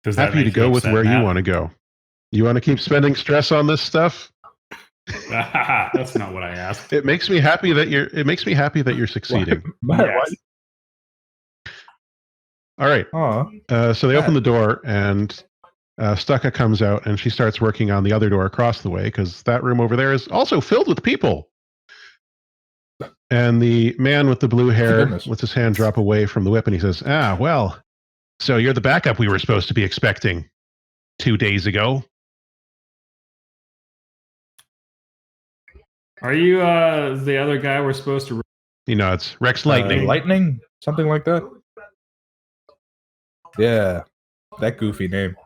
Does that Happy to make you go with upset, where you Matt? want to go. You want to keep spending stress on this stuff? That's not what I asked. It makes me happy that you're succeeding. Matt, Yes. All right. So they Matt. open the door, and Stucca comes out, and she starts working on the other door across the way because that room over there is also filled with people. And the man with the blue hair lets his hand drop away from the whip, and he says, well, so you're the backup we were supposed to be expecting 2 days ago. Are you the other guy we're supposed to... He nods. Rex Lightning. Lightning? Something like that? Yeah. That goofy name.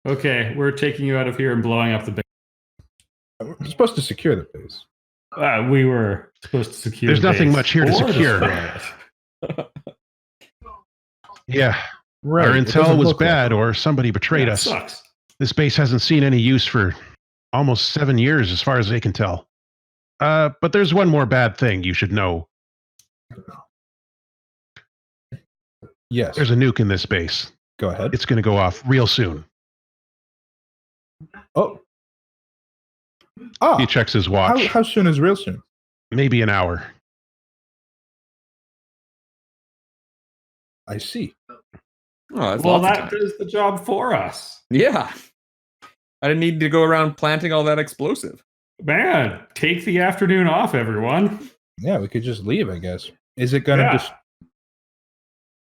Okay, we're taking you out of here and blowing up the base. We're supposed to secure the base. We were supposed to secure There's the nothing base much here to or secure. destroy it. Yeah. Right. Our intel was bad, or somebody betrayed That us. sucks. This base hasn't seen any use for almost 7 years, as far as they can tell. But there's one more bad thing you should know. Yes. There's a nuke in this base. Go ahead. It's going to go off real soon. Oh. He checks his watch. How soon is real soon? Maybe an hour. I see. Oh, that's Well, lots of that time. does the job for us. Yeah. I didn't need to go around planting all that explosive. Man, take the afternoon off, everyone. Yeah, we could just leave, I guess. Is it gonna Yeah.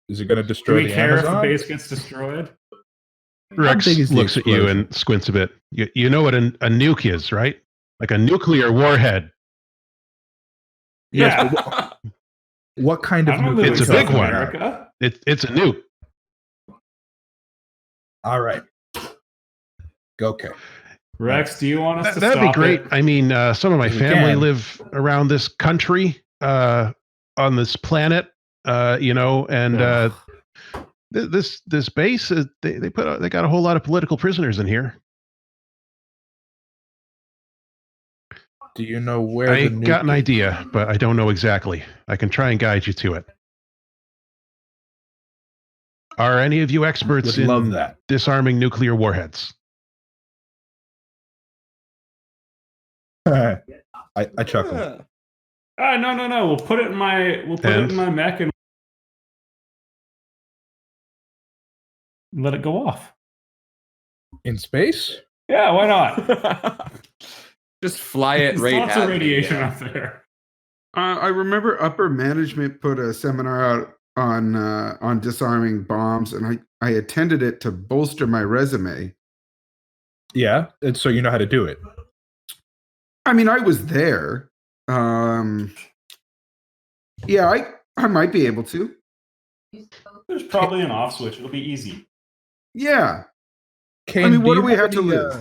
Is it gonna Do destroy we the care Amazon? if the base gets destroyed? Rex big is the looks at you explosion? and squints a bit. You know what a nuke is, right? Like a nuclear warhead. Yeah. Yes, what kind of I don't nuke? live It's in a big South one. America. It's a nuke. All right. Okay. Rex, do you want us to That'd be stop great. it? I mean, some of my We family can. live around this country, on this planet, and Ugh. this base, they got a whole lot of political prisoners in here. Do you know where I the nuke got an is? idea, but I don't know exactly. I can try and guide you to it. Are any of you experts Would love in that. disarming nuclear warheads? I chuckle. No. We'll put it in my mech and let it go off. In space? Yeah, why not? Just fly it There's right lots at of me, radiation yeah. up there. I remember upper management put a seminar out on disarming bombs, and I attended it to bolster my resume. Yeah. And so you know how to do it. I mean, I was there. Yeah, I might be able to. There's probably an off switch. It'll be easy. Yeah. Kane, I mean, what do you we have to any, lose?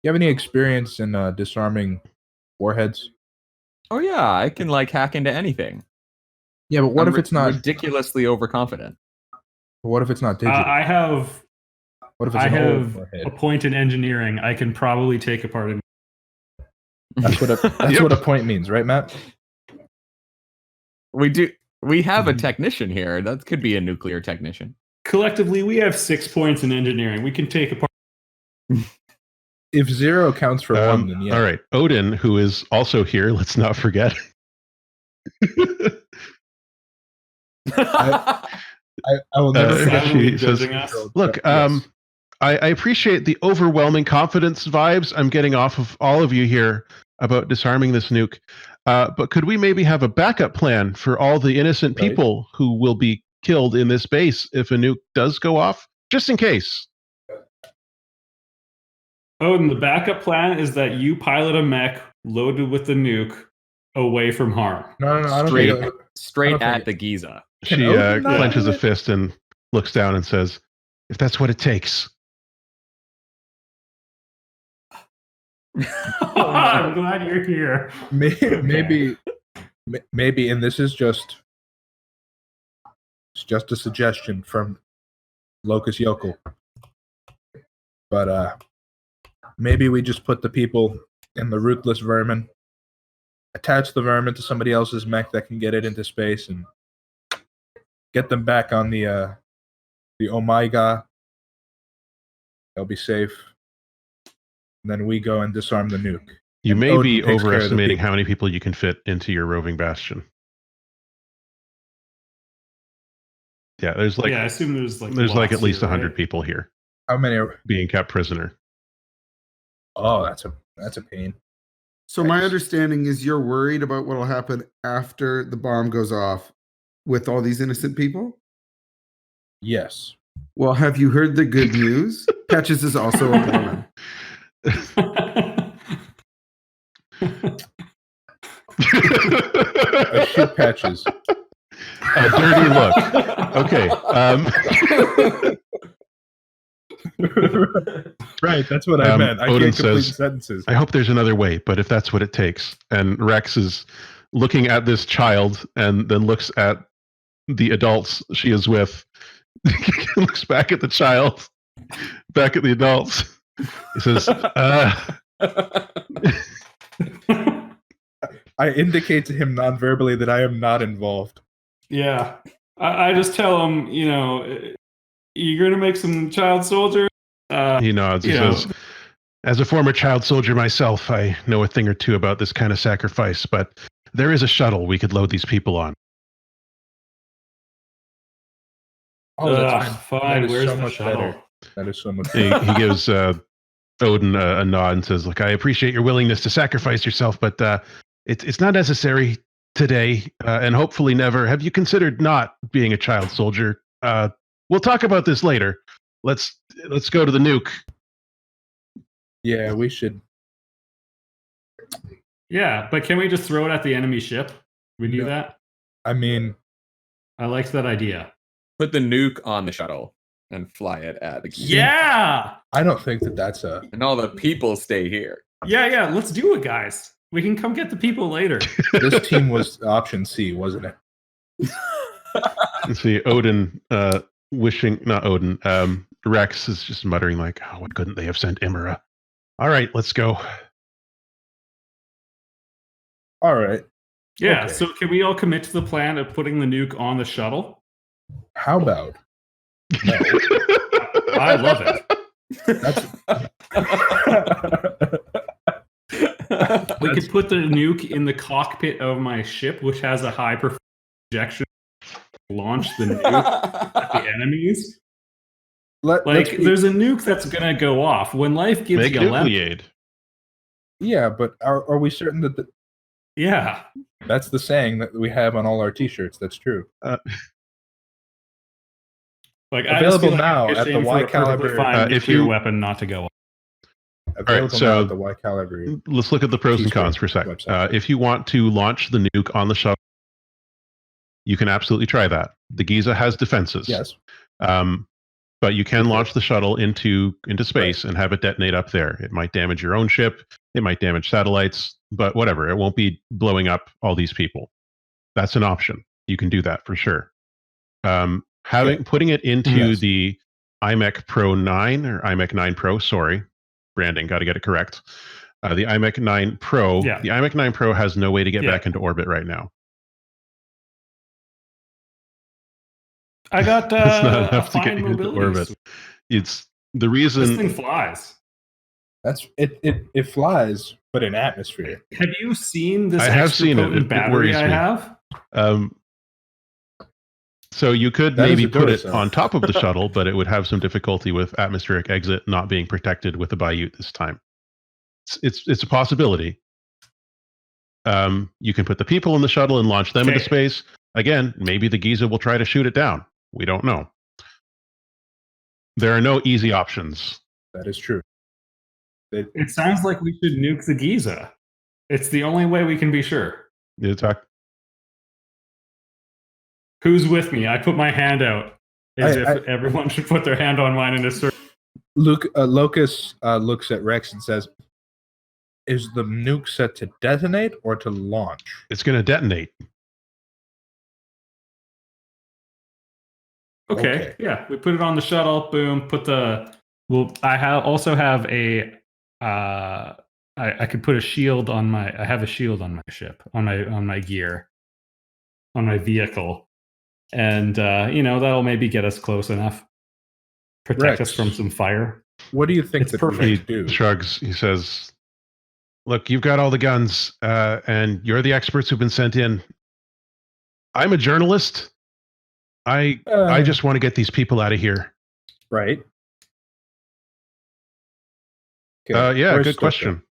You have any experience in disarming warheads? Oh yeah, I can hack into anything. Yeah, but what I'm if it's not? ridiculously overconfident? What if it's not digital? I have what if it's I an old have warhead? a point in engineering. I can probably take apart a... That's what that's what a point means, right, Matt? We have a technician here. That could be a nuclear technician. Collectively, we have 6 points in engineering. We can take apart... If 0 counts for 1, then yeah. All right. Odin, who is also here, let's not forget. I will never forget. she says, judging us. Look, Yes. I appreciate the overwhelming confidence vibes I'm getting off of all of you here about disarming this nuke. But could we maybe have a backup plan for all the innocent Right. people who will be killed in this base if a nuke does go off? Just in case. Oh, and the backup plan is that you pilot a mech loaded with the nuke away from harm. No, I don't Straight, think it- straight think at it- the Giza. Can She Odin not clenches do a it? fist and looks down and says, if that's what it takes. I'm glad you're here. maybe, and this is just a suggestion from Locust Yokel. But maybe we just put the people in the ruthless vermin, attach the vermin to somebody else's mech that can get it into space, and get them back on the Omega They'll be safe. And then we go and disarm the nuke. You And may Odin be takes care of the overestimating people. how many people you can fit into your roving bastion. Yeah, there's like I assume there's like at lots least here, 100 right? people here How many are? being kept prisoner. Oh, that's a pain. So my Nice. understanding is you're worried about what will happen after the bomb goes off with all these innocent people? Yes. Well, have you heard the good news? Patches is also a Mormon. I shoot Patches. A dirty look. Okay. Right, that's what I meant. I Odin can't complete says, sentences. I hope there's another way, but if that's what it takes. And Rex is looking at this child and then looks at the adults she is with, looks back at the child, back at the adults. He says, I indicate to him non-verbally that I am not involved. Yeah. I just tell him, you're going to make some child soldiers. he nods. He says, as a former child soldier myself, I know a thing or two about this kind of sacrifice, but there is a shuttle we could load these people on. Oh, that's fine. That is Where's so the much shuttle? better. That is so much He better. gives Odin a nod and says, look, I appreciate your willingness to sacrifice yourself, but it's not necessary today, and hopefully never. Have you considered not being a child soldier? We'll talk about this later. Let's go to the nuke. Yeah, we should. Yeah, but can we just throw it at the enemy ship? We do No. that? I mean, I liked that idea. Put the nuke on the shuttle and fly it at the geese. Yeah! I don't think that that's a. And all the people stay here. Yeah, let's do it, guys. We can come get the people later. This team was option C, wasn't it? You see Odin not Odin. Rex is just muttering like, oh, why couldn't they have sent Imra? All right, let's go. All right. Yeah, Okay. so can we all commit to the plan of putting the nuke on the shuttle? How about? No. I love it. We could put the nuke in the cockpit of my ship, which has a high performance ejection. Launch the nuke at the enemies. There's a nuke that's gonna go off when life gives Make you a lemon. nucleade. Yeah, but are we certain that Yeah, that's the saying that we have on all our T-shirts? That's true. like Available I just feel now like at the shame for Y a perfectly caliber- fine if nuclear you- weapon not to go off. Available so- now at the Y caliber. Let's look at the pros and T-shirt cons for a second. website. If you want to launch the nuke on the shuttle, you can absolutely try that. The Giza has defenses. Yes. But you can launch the shuttle into space and have it detonate up there. It might damage your own ship. It might damage satellites, but whatever. It won't be blowing up all these people. That's an option. You can do that for sure. Putting it into Yes. the iMech Pro 9 or iMech 9 Pro, sorry, branding, got to get it correct. The iMech 9 Pro, Yeah. the iMech 9 Pro has no way to get Yeah. back into orbit right now. I got It's not a enough to get fine into mobility. orbit. suite. It's the This reason. thing flies. That's it. It flies, but in atmosphere. Have you seen this I have extra seen it. potent It battery worries I me. have? So you could That is maybe a put it Duracell. on top of the shuttle, but it would have some difficulty with atmospheric exit not being protected with the Bayut this time. It's a possibility. You can put the people in the shuttle and launch them into Okay. space. Again, maybe the Giza will try to shoot it down. We don't know. There are no easy options. That is true. It sounds like we should nuke the Giza. It's the only way we can be sure. You talk. Who's with me? I put my hand out as I- if everyone should put their hand on mine in a circle. Lucas looks at Rex and says, "Is the nuke set to detonate or to launch?" It's going to detonate. Okay, yeah, we put it on the shuttle. Boom. Put the. Well, also have a. I could put a shield on my. I have a shield on my ship, on my gear, on my vehicle, and that'll maybe get us close enough, protect Rex. us from some fire. What do you think It's that perfect. we He should do? shrugs. He says, "Look, you've got all the guns, and you're the experts who've been sent in. I'm a journalist. I just want to get these people out of here." Right. Yeah, where's good Stuka? question.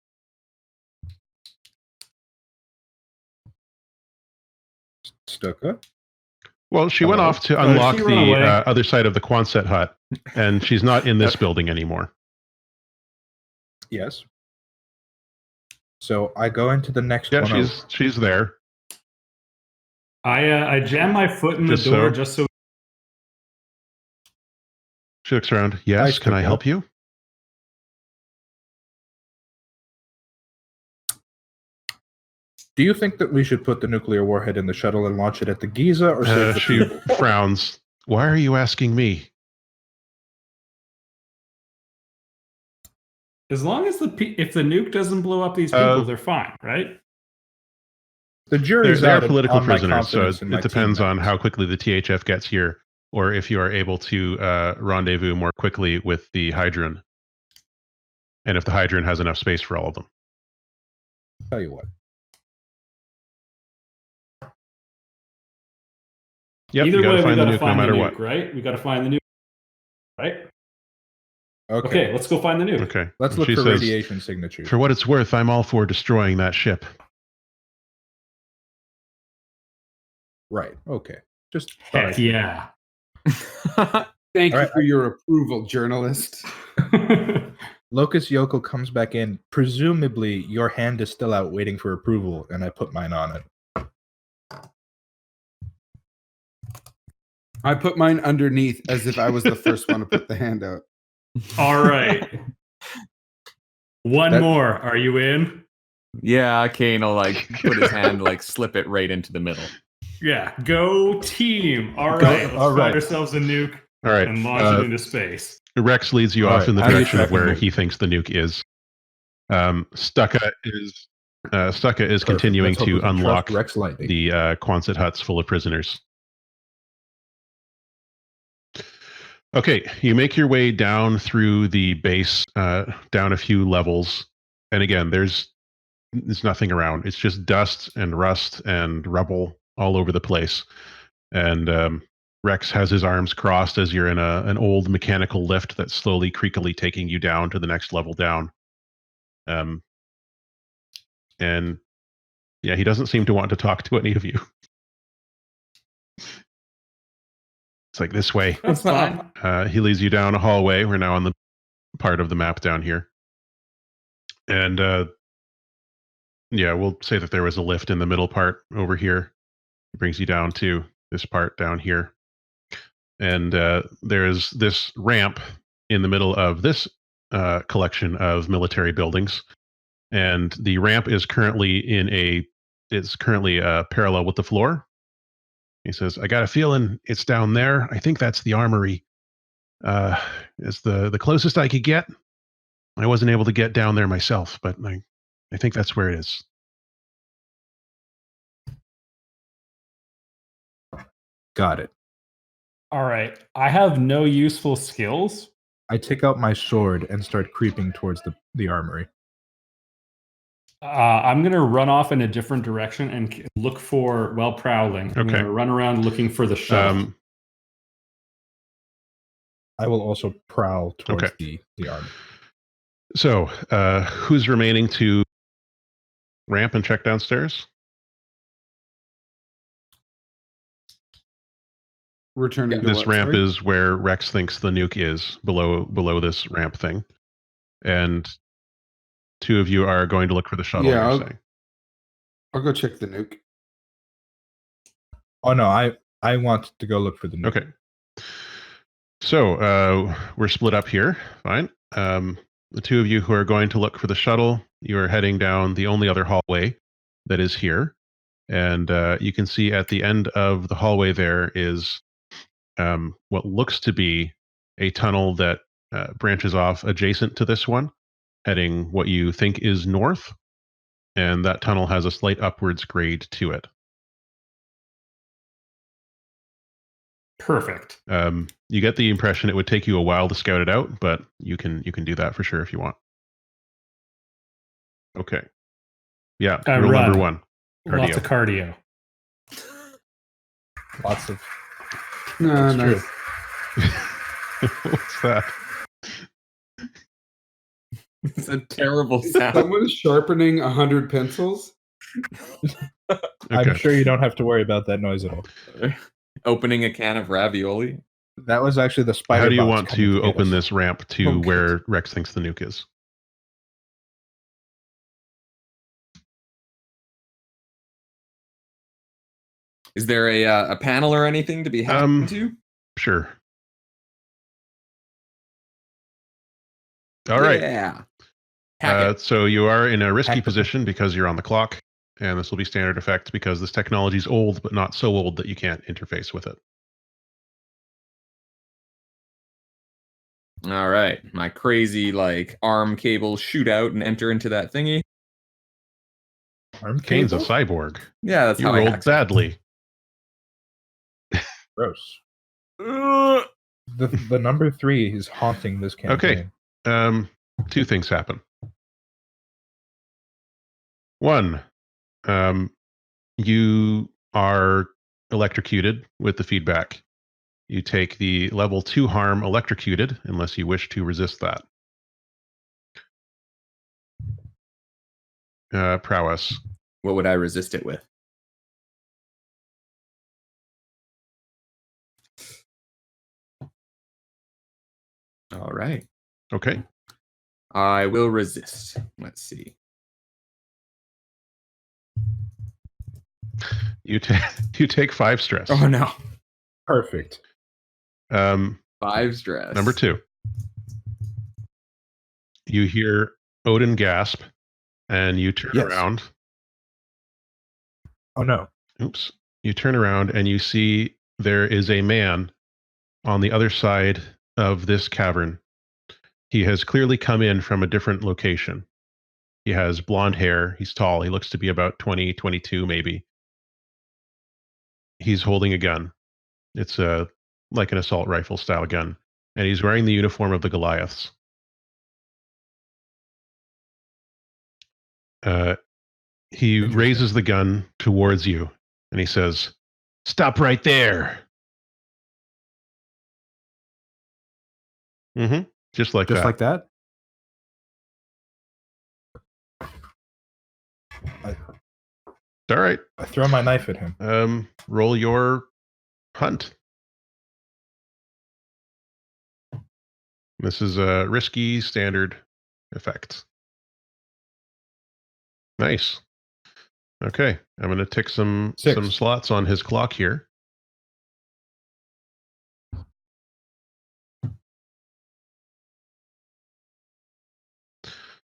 Stuka? Well, she went Hello? off to Oh, did unlock she run the away? other side of the Quonset hut, and she's not in this building anymore. Yes. So I go into the next Yeah, one. she's there. I jam my foot in the Just door so. just so. She looks around. Yes, can I Stuka. help you? Do you think that we should put the nuclear warhead in the shuttle and launch it at the Giza, or save the She people? frowns. Why are you asking me? As long as if the nuke doesn't blow up these people, they're fine, right? The jury's They are out political on my prisoners, so confidence in my it depends team on members. how quickly the THF gets here, or if you are able to rendezvous more quickly with the Hydron, and if the Hydron has enough space for all of them. Tell you what. Yep, Either you got way, to we find the got to nuke no find the matter nuke, what. right? We got to find the nuke, right? Okay. Okay, let's go find the nuke. Okay. Let's And look she for says, radiation signatures. "For what it's worth, I'm all for destroying that ship." Right. Okay. Just Heck yeah. Thank All you right, for your approval, journalist. Locust Yokel comes back in. Presumably, your hand is still out waiting for approval, and I put mine on it. I put mine underneath as if I was the first one to put the hand out. All right. One That- more. Are you in? Yeah, Kane will like put his hand, like slip it right into the middle. Yeah. Go team. All Go- right. Let's all find right. ourselves a nuke All right. and launch it into space. Rex leads you All off right, in the how do you direction of track the where nuke? he thinks the nuke is. Stuka is Perfect. continuing Let's hope we to can trust unlock Rex Lightning. the Quonset huts full of prisoners. Okay, you make your way down through the base, down a few levels, and again, there's nothing around. It's just dust and rust and rubble all over the place. And Rex has his arms crossed as you're in an old mechanical lift that's slowly, creakily taking you down to the next level down. And yeah, he doesn't seem to want to talk to any of you. It's like, this way. That's fine. He leads you down a hallway. We're now on the part of the map down here. And yeah, we'll say that there was a lift in the middle part over here. It brings you down to this part down here. And there's this ramp in the middle of this collection of military buildings. And the ramp is currently parallel with the floor. He says, "I got a feeling it's down there. I think that's the armory. It's the closest I could get. I wasn't able to get down there myself, but I think that's where it is." Got it. All right. I have no useful skills. I take out my sword and start creeping towards the armory. I'm going to run off in a different direction and look for, while prowling, I'm Okay. going to run around looking for the shuttle. I will also prowl towards Okay. the armory. So, who's remaining to ramp and check downstairs? Returning to This what, ramp sorry? is where Rex thinks the nuke is, below this ramp thing. And two of you are going to look for the shuttle, Yeah, you're saying. I'll go check the nuke. Oh no, I want to go look for the nuke. Okay. So, we're split up here. Fine. The two of you who are going to look for the shuttle, you are heading down the only other hallway that is here. And you can see at the end of the hallway there is what looks to be a tunnel that branches off adjacent to this one, heading what you think is north. And that tunnel has a slight upwards grade to it. Perfect. You get the impression it would take you a while to scout it out, but you can do that for sure if you want. Okay. Yeah. Rule run. number 1. Lots of cardio. Lots of. No, That's nice. What's that? It's a terrible sound. Someone's sharpening 100 pencils. I'm Okay. sure you don't have to worry about that noise at all. Opening a can of ravioli. That was actually the spider. How do you bots want coming to get open us. this ramp to Oh, good. where Rex thinks the nuke is? Is there a panel or anything to be hacked into? Sure. All right. Yeah. Hack it. So you are in a risky Hack the- position because you're on the clock, and this will be standard effect because this technology is old, but not so old that you can't interface with it. All right. My crazy like arm cable shoot out and enter into that thingy. Arm Kane's a cable? cyborg. Yeah, that's You how I rolled hack stuff. badly. Gross. Ugh. The number 3 is haunting this campaign. Okay. 2 things happen. 1, you are electrocuted with the feedback. You take the level 2 harm electrocuted unless you wish to resist that. Prowess. What would I resist it with? All right. Okay. I will resist. Let's see. You take 5 stress. Oh no. Perfect. 5 stress. Number 2. You hear Odin gasp, and you turn Yes. around. Oh no. Oops. You turn around and you see there is a man on the other side of this cavern. He has clearly come in from a different location. He has blonde hair. He's tall. He looks to be about 20, 22 maybe. He's holding a gun. It's like an assault rifle style gun. And he's wearing the uniform of the Goliaths. He Interesting. raises the gun towards you and he says, "Stop right there." Mm-hmm. Just like Just that. like that? All right. I throw my knife at him. Roll your hunt. This is a risky standard effect. Nice. Okay, I'm going to tick some 6. slots on his clock here.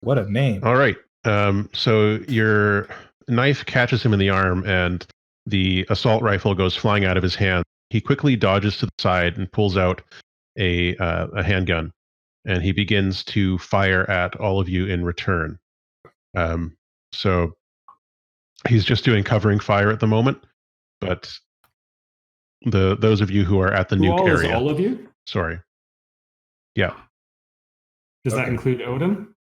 What a name. All right. So your knife catches him in the arm, and the assault rifle goes flying out of his hand. He quickly dodges to the side and pulls out a handgun, and he begins to fire at all of you in return. So he's just doing covering fire at the moment, but those of you who are at the Who nuke all is area. all of you? Sorry. Yeah. Does that Okay. include Odin?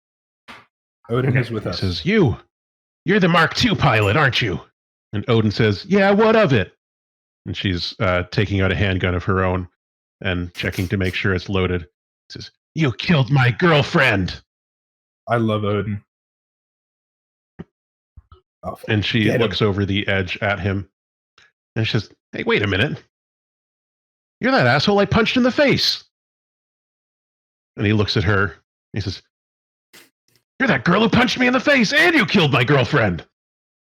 Odin Okay. is with He us. says, You're the Mark II pilot, aren't you? And Odin says, yeah, what of it? And she's taking out a handgun of her own and checking to make sure it's loaded. He says, you killed my girlfriend. I love Odin. Oh, And she get him. looks over the edge at him. And she says, hey, wait a minute. You're that asshole I punched in the face. And he looks at her. He says, you're that girl who punched me in the face and you killed my girlfriend.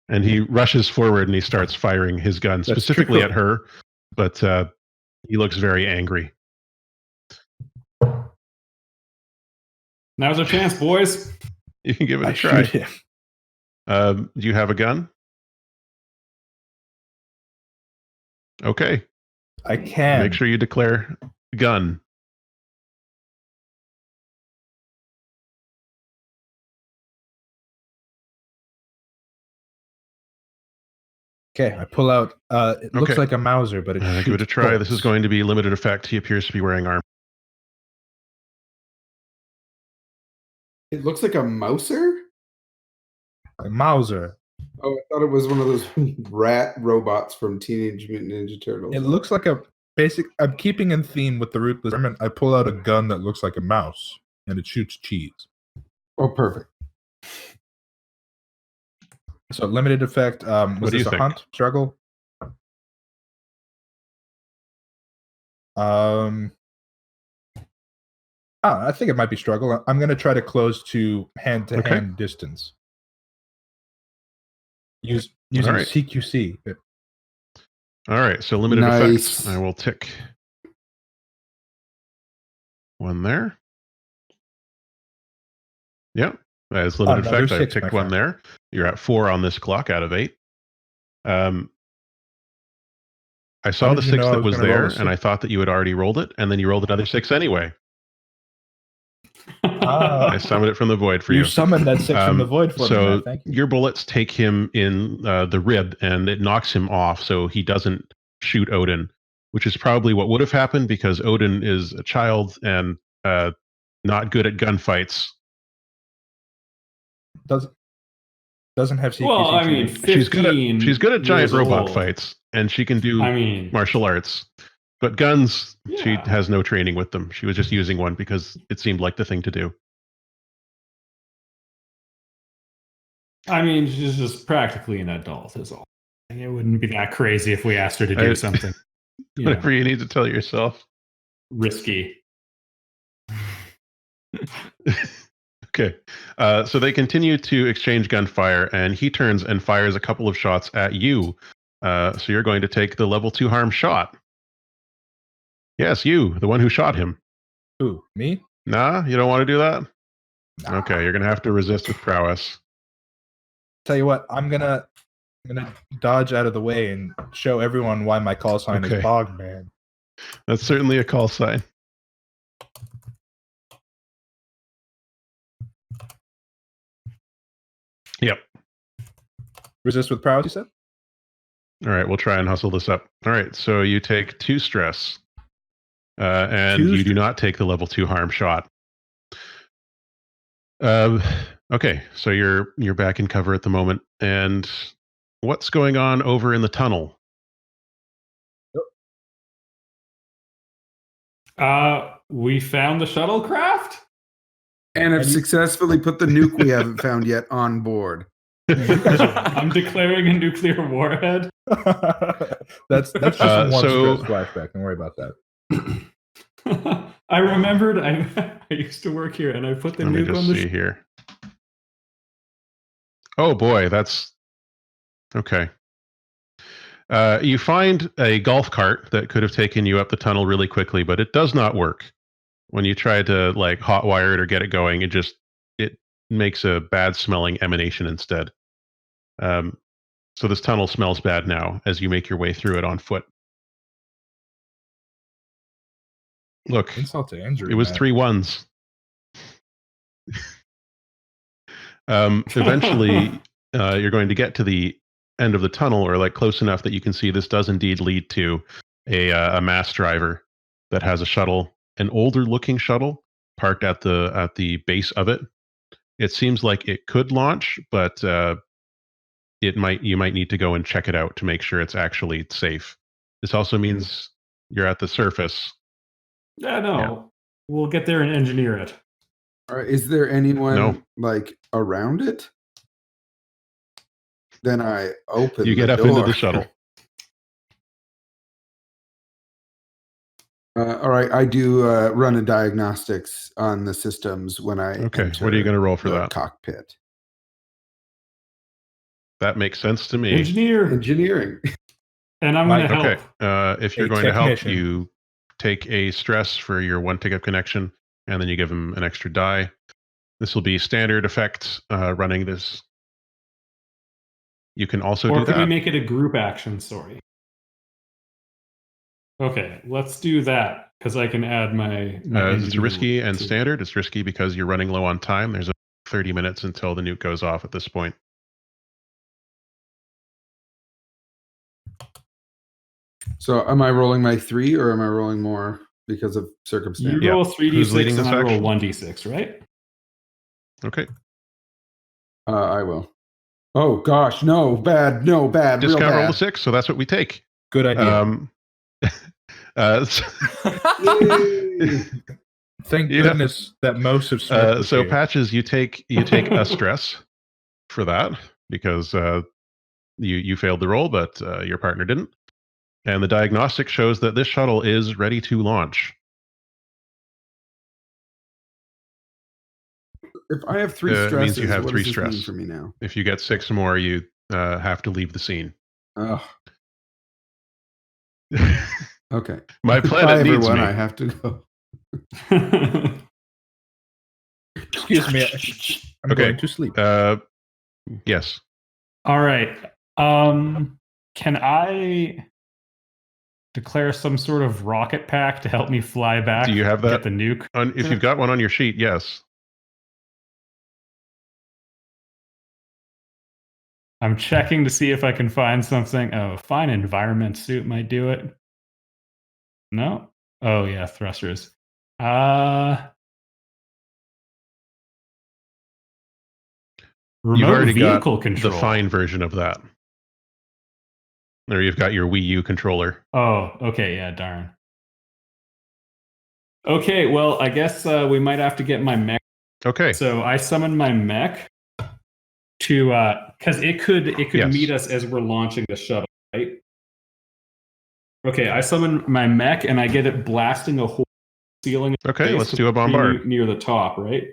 And he rushes forward and he starts firing his gun That's specifically true. at her. But he looks very angry. Now's our chance, boys. You can give it I a try. shoot him. Do you have a gun? Okay. I can. Make sure you declare gun. Okay, I pull out. It looks Okay. like a Mauser, but it shoots Give it a try. This is bolts. going to be limited effect. He appears to be wearing armor. It looks like a mouser. A Mauser. Oh, I thought it was one of those rat robots from Teenage Mutant Ninja Turtles. It looks like a basic. I'm keeping in theme with the ruthless vermin. I pull out a gun that looks like a mouse, and it shoots cheese. Oh, perfect. So limited effect. What Was do you this a think? hunt struggle? I think it might be struggle. I'm going to try to close to hand-to-hand distance. Using right. CQC. All right, so limited Nice. effect. I will tick one there. Yep, as limited Another effect, I 6, my ticked one friend. there. You're at 4 on this clock out of 8. I saw How the did you 6 know I that was was gonna roll a there, and I 6? thought that you had already rolled it, and then you rolled another 6 anyway. Ah. I summoned it from the void for you. You summoned that 6 from the void for me, So man. Thank you. your bullets take him in the rib, and it knocks him off, so he doesn't shoot Odin, which is probably what would have happened because Odin is a child and not good at gunfights. Doesn't have CQC. Well, I mean, training. 15 She's good at giant years robot old. fights, and she can do I mean, martial arts. But guns, she Yeah. has no training with them. She was just using one because it seemed like the thing to do. I mean, she's just practically an adult, is all. And it wouldn't be that crazy if we asked her to do something, Whatever you need to tell yourself. risky. Okay. So they continue to exchange gunfire, and he turns and fires a couple of shots at you. So you're going to take the level 2 harm shot. Yes, you, the one who shot him. Who? Me? Nah, you don't want to do that? Nah. Okay, you're going to have to resist with prowess. Tell you what, I'm gonna dodge out of the way and show everyone why my call sign Okay. is Bogman. That's certainly a call sign. Yep. Resist with prowess, you said? All right, we'll try and hustle this up. All right, so you take 2 stress, and 2 you do not take the level 2 harm shot. Okay, so you're back in cover at the moment, and what's going on over in the tunnel? We found the shuttlecraft. And have And you- successfully put the nuke we haven't found yet on board. I'm declaring a nuclear warhead. that's just one so- stress flashback. Don't worry about that. I remembered I used to work here, and I put the Let me nuke on just the. see here. Oh boy, that's okay. You find a golf cart that could have taken you up the tunnel really quickly, but it does not work. When you try to like hotwire it or get it going, it makes a bad smelling emanation instead. So this tunnel smells bad now as you make your way through it on foot. Look, Insult to injury. it was man. 3 1s. Eventually, you're going to get to the end of the tunnel, or like close enough that you can see this does indeed lead to a mass driver that has a shuttle, an older looking shuttle parked at the base of it. It seems like it could launch, but you might need to go and check it out to make sure it's actually safe. This also means you're at the surface. Yeah, no, Yeah. we'll get there and engineer it. All right, is there anyone No. like around it? Then I open. You get the up into door. the shuttle. All right, I do run a diagnostics on the systems when I. Okay, what are you going to roll for the that? cockpit? That makes sense to me. Engineer, Engineering. and I'm going to help. Okay, if you're A going to help, technician. you take a stress for your 1 pickup connection, and then you give him an extra die. This will be standard effect running this. You can also Or do could we that. make it a group action story? Okay, let's do that because I can add my. It's engineer risky and to- standard. It's risky because you're running low on time. There's 30 minutes until the nuke goes off at this point. So am I rolling my 3 or am I rolling more because of You circumstance? Yeah. roll Who's 3d6 leading and this I roll action? 1d6, right? Okay. I will. Oh gosh, no, bad, real Discount roll bad. to 6, so that's what we take. Good idea. So- Yay! Thank yeah. goodness that most of Smith was so here. Patches, you take a stress for that because you failed the roll, but your partner didn't. And the diagnostic shows that this shuttle is ready to launch. If I have 3 It means stresses, you have what 3 does this mean stress. for me now? If you get 6 more, you have to leave the scene. Oh, okay. My Bye, planet needs everyone. me. I have to go. Excuse me. I'm Okay. going to sleep. Yes. All right. Can I declare some sort of rocket pack to help me fly back? Do you have that? Get the nuke? If you've got one on your sheet, yes. I'm checking to see if I can find something. Oh, fine environment suit might do it. No? Oh yeah, thrusters. You've Remote already vehicle got control. the fine version of that. Or you've got your Wii U controller. Oh, okay, yeah, darn. Okay, well, I guess we might have to get my mech. Okay. So I summoned my mech to because it could Yes. meet us as we're launching the shuttle, right? Okay, I summon my mech and I get it blasting a hole in the ceiling. Okay, let's do a pretty bombard. near the top, right?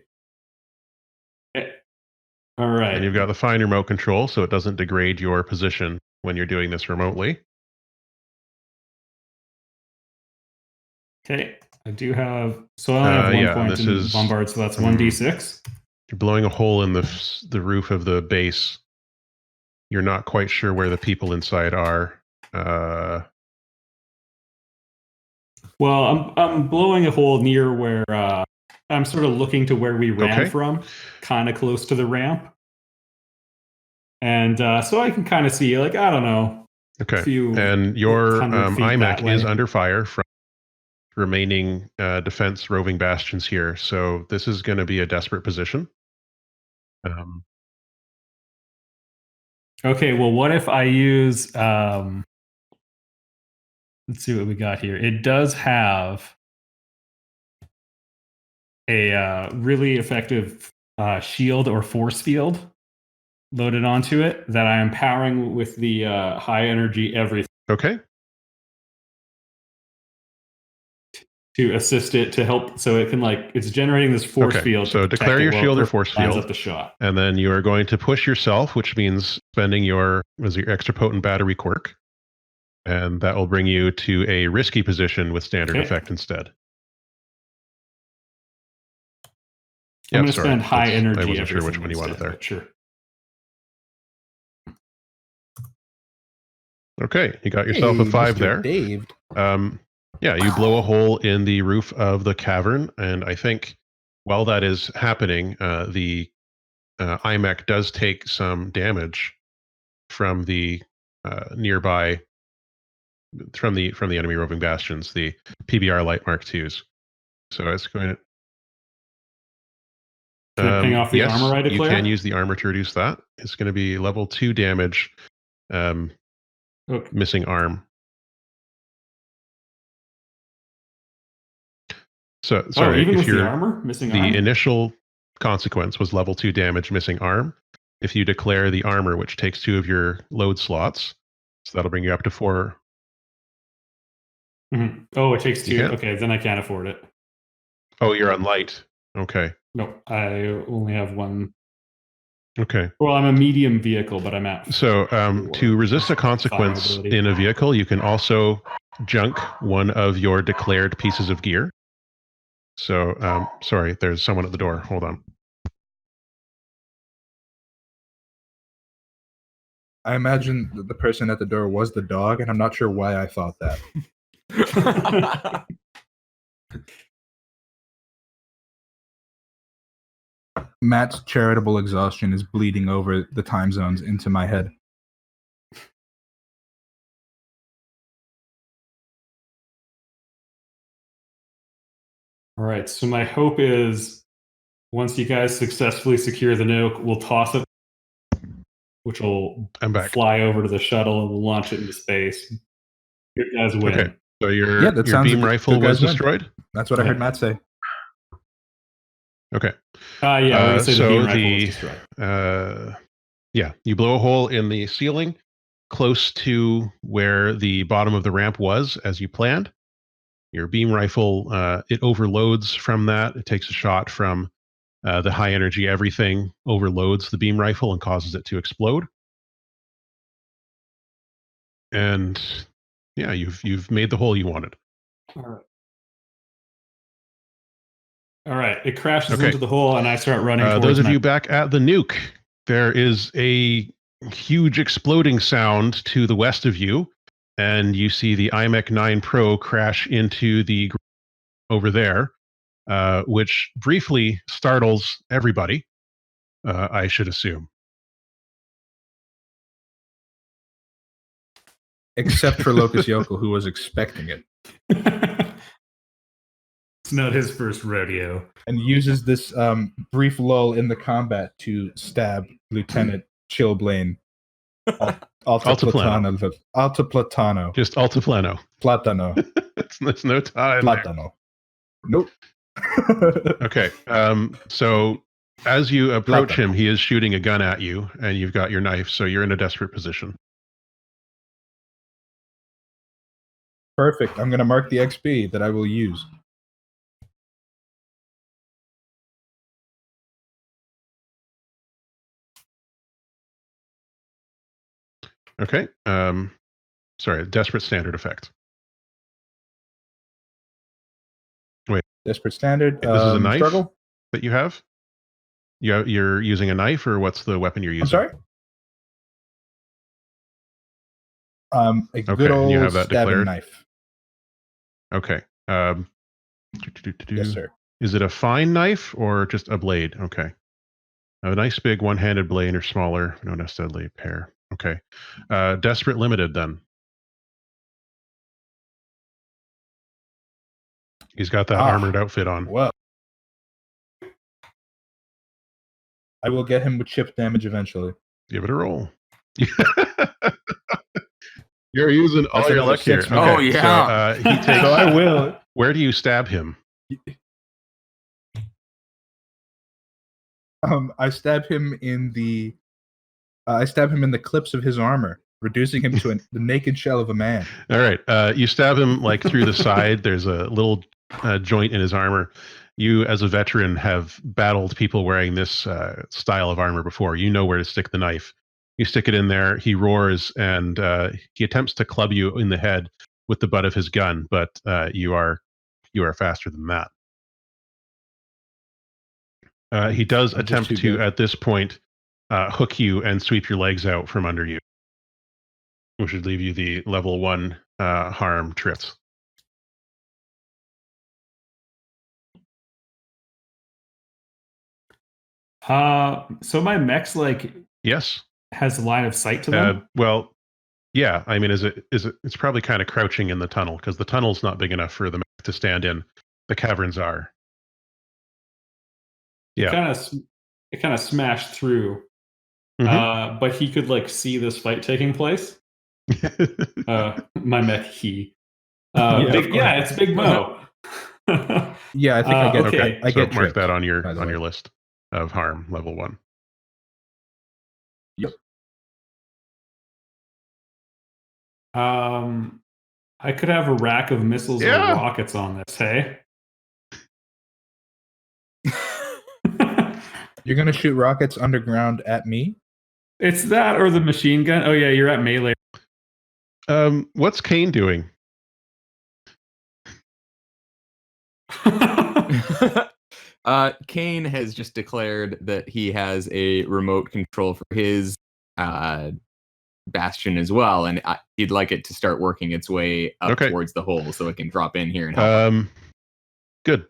All right. And you've got the fine remote control, so it doesn't degrade your position when you're doing this remotely. Okay, I do have. So I only have 1 yeah, point this in is- bombard, so that's 1d6. You're blowing a hole in the roof of the base. You're not quite sure where the people inside are. Well, I'm blowing a hole near where I'm sort of looking to where we ran Okay. from, kind of close to the ramp, and so I can kind of see, like, I don't know, Okay. few And your 100 feet that IMAC is way. under fire from remaining defense roving bastions here. So this is going to be a desperate position. Okay, well, what if I use? Let's see what we got here. It does have a really effective shield or force field loaded onto it that I am powering with the high energy everything Okay. to assist it to help, so it can, like, it's generating this force Okay, field. so to protect declare it your while shield or it force lines field. up the shot. And then you are going to push yourself, which means spending your extra potent battery quirk. And that will bring you to a risky position with standard Okay. effect instead. I'm going to sorry. spend high That's- energy. I wasn't sure which everything one you wanted instead, there. but sure. Okay, you got yourself a 5 Mr. there. Dave. Yeah, you blow a hole in the roof of the cavern, and I think while that is happening, the IMEC does take some damage from the nearby from the enemy roving bastions, the PBR light Mark IIs. So it's going to. Can I ping off the yes, armor I you declare? can use the armor to reduce that. It's going to be level 2 damage, Okay. missing arm. So sorry, even if with the you're armor, missing the arm? initial consequence was level 2 damage, missing arm. If you declare the armor, which takes 2 of your load slots, so that'll bring you up to 4. Mhm. Oh, it takes You 2. can? Okay, then I can't afford it. Oh, you're on light. Okay. No, I only have 1. Okay. Well, I'm a medium vehicle, but I'm at. So to resist a consequence mobility. in a vehicle, you can also junk one of your declared pieces of gear. So, sorry, there's someone at the door. Hold on. I imagine that the person at the door was the dog, and I'm not sure why I thought that. Matt's charitable exhaustion is bleeding over the time zones into my head. All right. So my hope is once you guys successfully secure the nuke, we'll toss it, which will I'm back. fly over to the shuttle and we'll launch it into space. You guys win. Okay. So your Yeah, that your sounds beam good. rifle Good was guys win. destroyed. That's what I heard Matt say. Okay. Yeah, we're gonna say the so beam rifle was destroyed. Yeah, you blow a hole in the ceiling close to where the bottom of the ramp was as you planned. Your beam rifle, it overloads from that. It takes a shot from the high energy everything, overloads the beam rifle and causes it to explode. And yeah, you've made the hole you wanted. All right. It crashes Okay. into the hole, and I start running towards those of my- you back at the nuke, there is a huge exploding sound to the west of you, and you see the iMech 9 Pro crash into the over there, which briefly startles everybody, I should assume. Except for Locus Yokel, who was expecting it. It's not his first rodeo. And uses this brief lull in the combat to stab Lieutenant Chillblaine. Altiplatano. Altiplatano. Just altiplano. Platano. There's no time there. Platano. Nope. Okay. So as you approach Platano. him, he is shooting a gun at you, and you've got your knife, so you're in a desperate position. Perfect. I'm going to mark the XP that I will use. Okay. Sorry, desperate standard effect. Desperate standard. This is a knife Struggle? that you have? You're using a knife, or what's the weapon you're using? I'm sorry? A good and you old have that stabbing declared? knife. Okay. Yes, sir. Is it a fine knife or just a blade? Okay. A nice big one-handed blade or smaller, no necessarily a pair. Okay. Desperate limited then. He's got that armored outfit on. Well, I will get him with chip damage eventually. Give it a roll. You're using all That's your another luck here. 6, Okay, man. Oh, yeah. So, he takes, So I will. Where do you stab him? I stab him in the. I stab him in the clips of his armor, reducing him to the naked shell of a man. All right. You stab him like through the side. There's a little joint in his armor. You, as a veteran, have battled people wearing this style of armor before. You know where to stick the knife. You stick it in there. He roars, and he attempts to club you in the head with the butt of his gun, but you are faster than that. He does I'm just attempt too to, good. at this point, hook you and sweep your legs out from under you, which would leave you the level 1 harm trips. So my mech's Yes. has line of sight to them. Well, yeah. I mean, it's probably kind of crouching in the tunnel because the tunnel's not big enough for the mech to stand in. The caverns are. Yeah. It kind of smashed through. Mhm. But he could see this fight taking place. My mech, he. It's Big Mo. Yeah, I think I get. okay. I So get mark tripped, that on your by the way. list of harm level 1. Yep. I could have a rack of missiles or Yeah. rockets on this. Hey. You're gonna shoot rockets underground at me? It's that or the machine gun. Oh yeah, you're at melee. What's Kane doing? Kane has just declared that he has a remote control for his Bastion as well, and he'd like it to start working its way up towards the hole so it can drop in here and help. Good.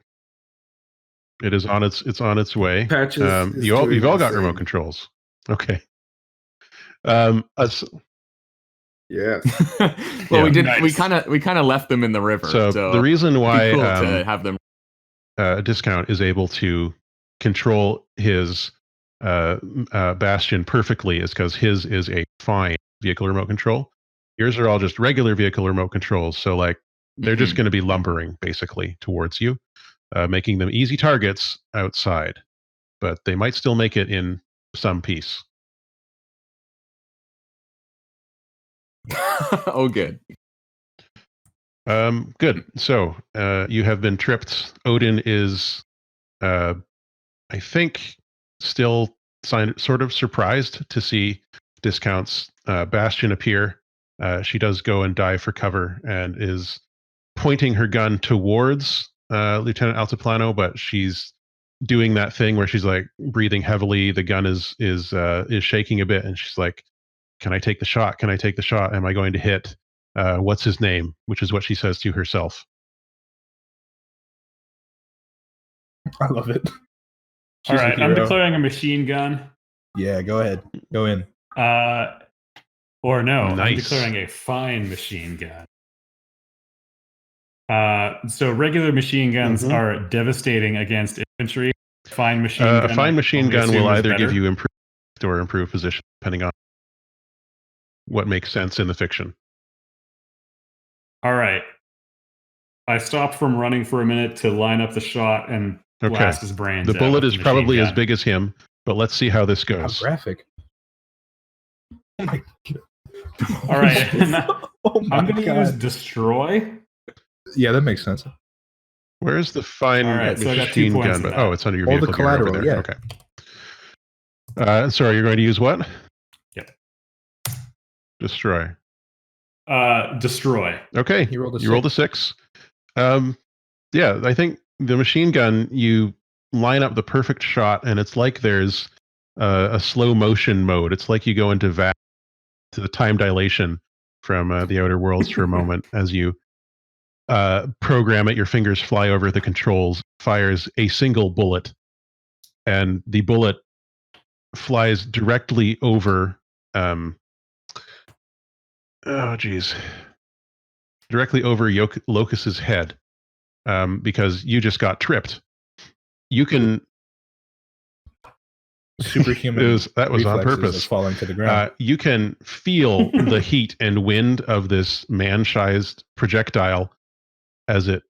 It is on its way. Patches is you've all doing got the remote same. controls. Okay. Yeah. Well, Yeah. we Nice. kind of left them in the river. So So the reason it'd be why cool to have them. Discount is able to control his Bastion perfectly is because his is a fine vehicle remote control. Yours are all just regular vehicle remote controls. So like they're just going to be lumbering basically towards you, making them easy targets outside, but they might still make it in some piece. Oh, good. Good. So you have been tripped. Odin is, I think, still sort of surprised to see Discount's Bastion appear. She does go and dive for cover and is pointing her gun towards Lieutenant Altiplano, but she's doing that thing where she's like breathing heavily. The gun is shaking a bit, and she's like, "Can I take the shot? Can I take the shot? Am I going to hit? What's his name?" Which is what she says to herself. I love it. All She's a right, I'm hero. declaring a machine gun. Yeah, go ahead. Go in. Or no, I'm Nice. declaring a fine machine gun. So regular machine guns are devastating against infantry. Fine machine gun. A fine machine only gun will assume is either better. give you improved or improved position, depending on what makes sense in the fiction. All right. I stopped from running for a minute to line up the shot and blast his brains The out bullet with is the probably machine as gun. big as him, but let's see how this How goes. graphic. Oh my god. All right. Oh my I'm going to use god. destroy. Yeah, that makes sense. Where's the fine All right, so I got 2 machine points gun? in But, that. oh, it's under your All the vehicle gear over collateral, there. yeah. Okay. Sorry, you're going to use what? Yep. Destroy. Destroy. Okay. He rolled a You rolled a 6. Yeah, I think the machine gun, you line up the perfect shot, and it's like there's a slow motion mode. It's like you go into to the time dilation from the Outer Worlds for a moment as you program it. Your fingers fly over the controls, fires a single bullet, and the bullet flies directly over. Directly over Locus's head, because you just got tripped. You can. Superhuman. That was on reflexes purpose. of falling to the ground. You can feel the heat and wind of this man-sized projectile as it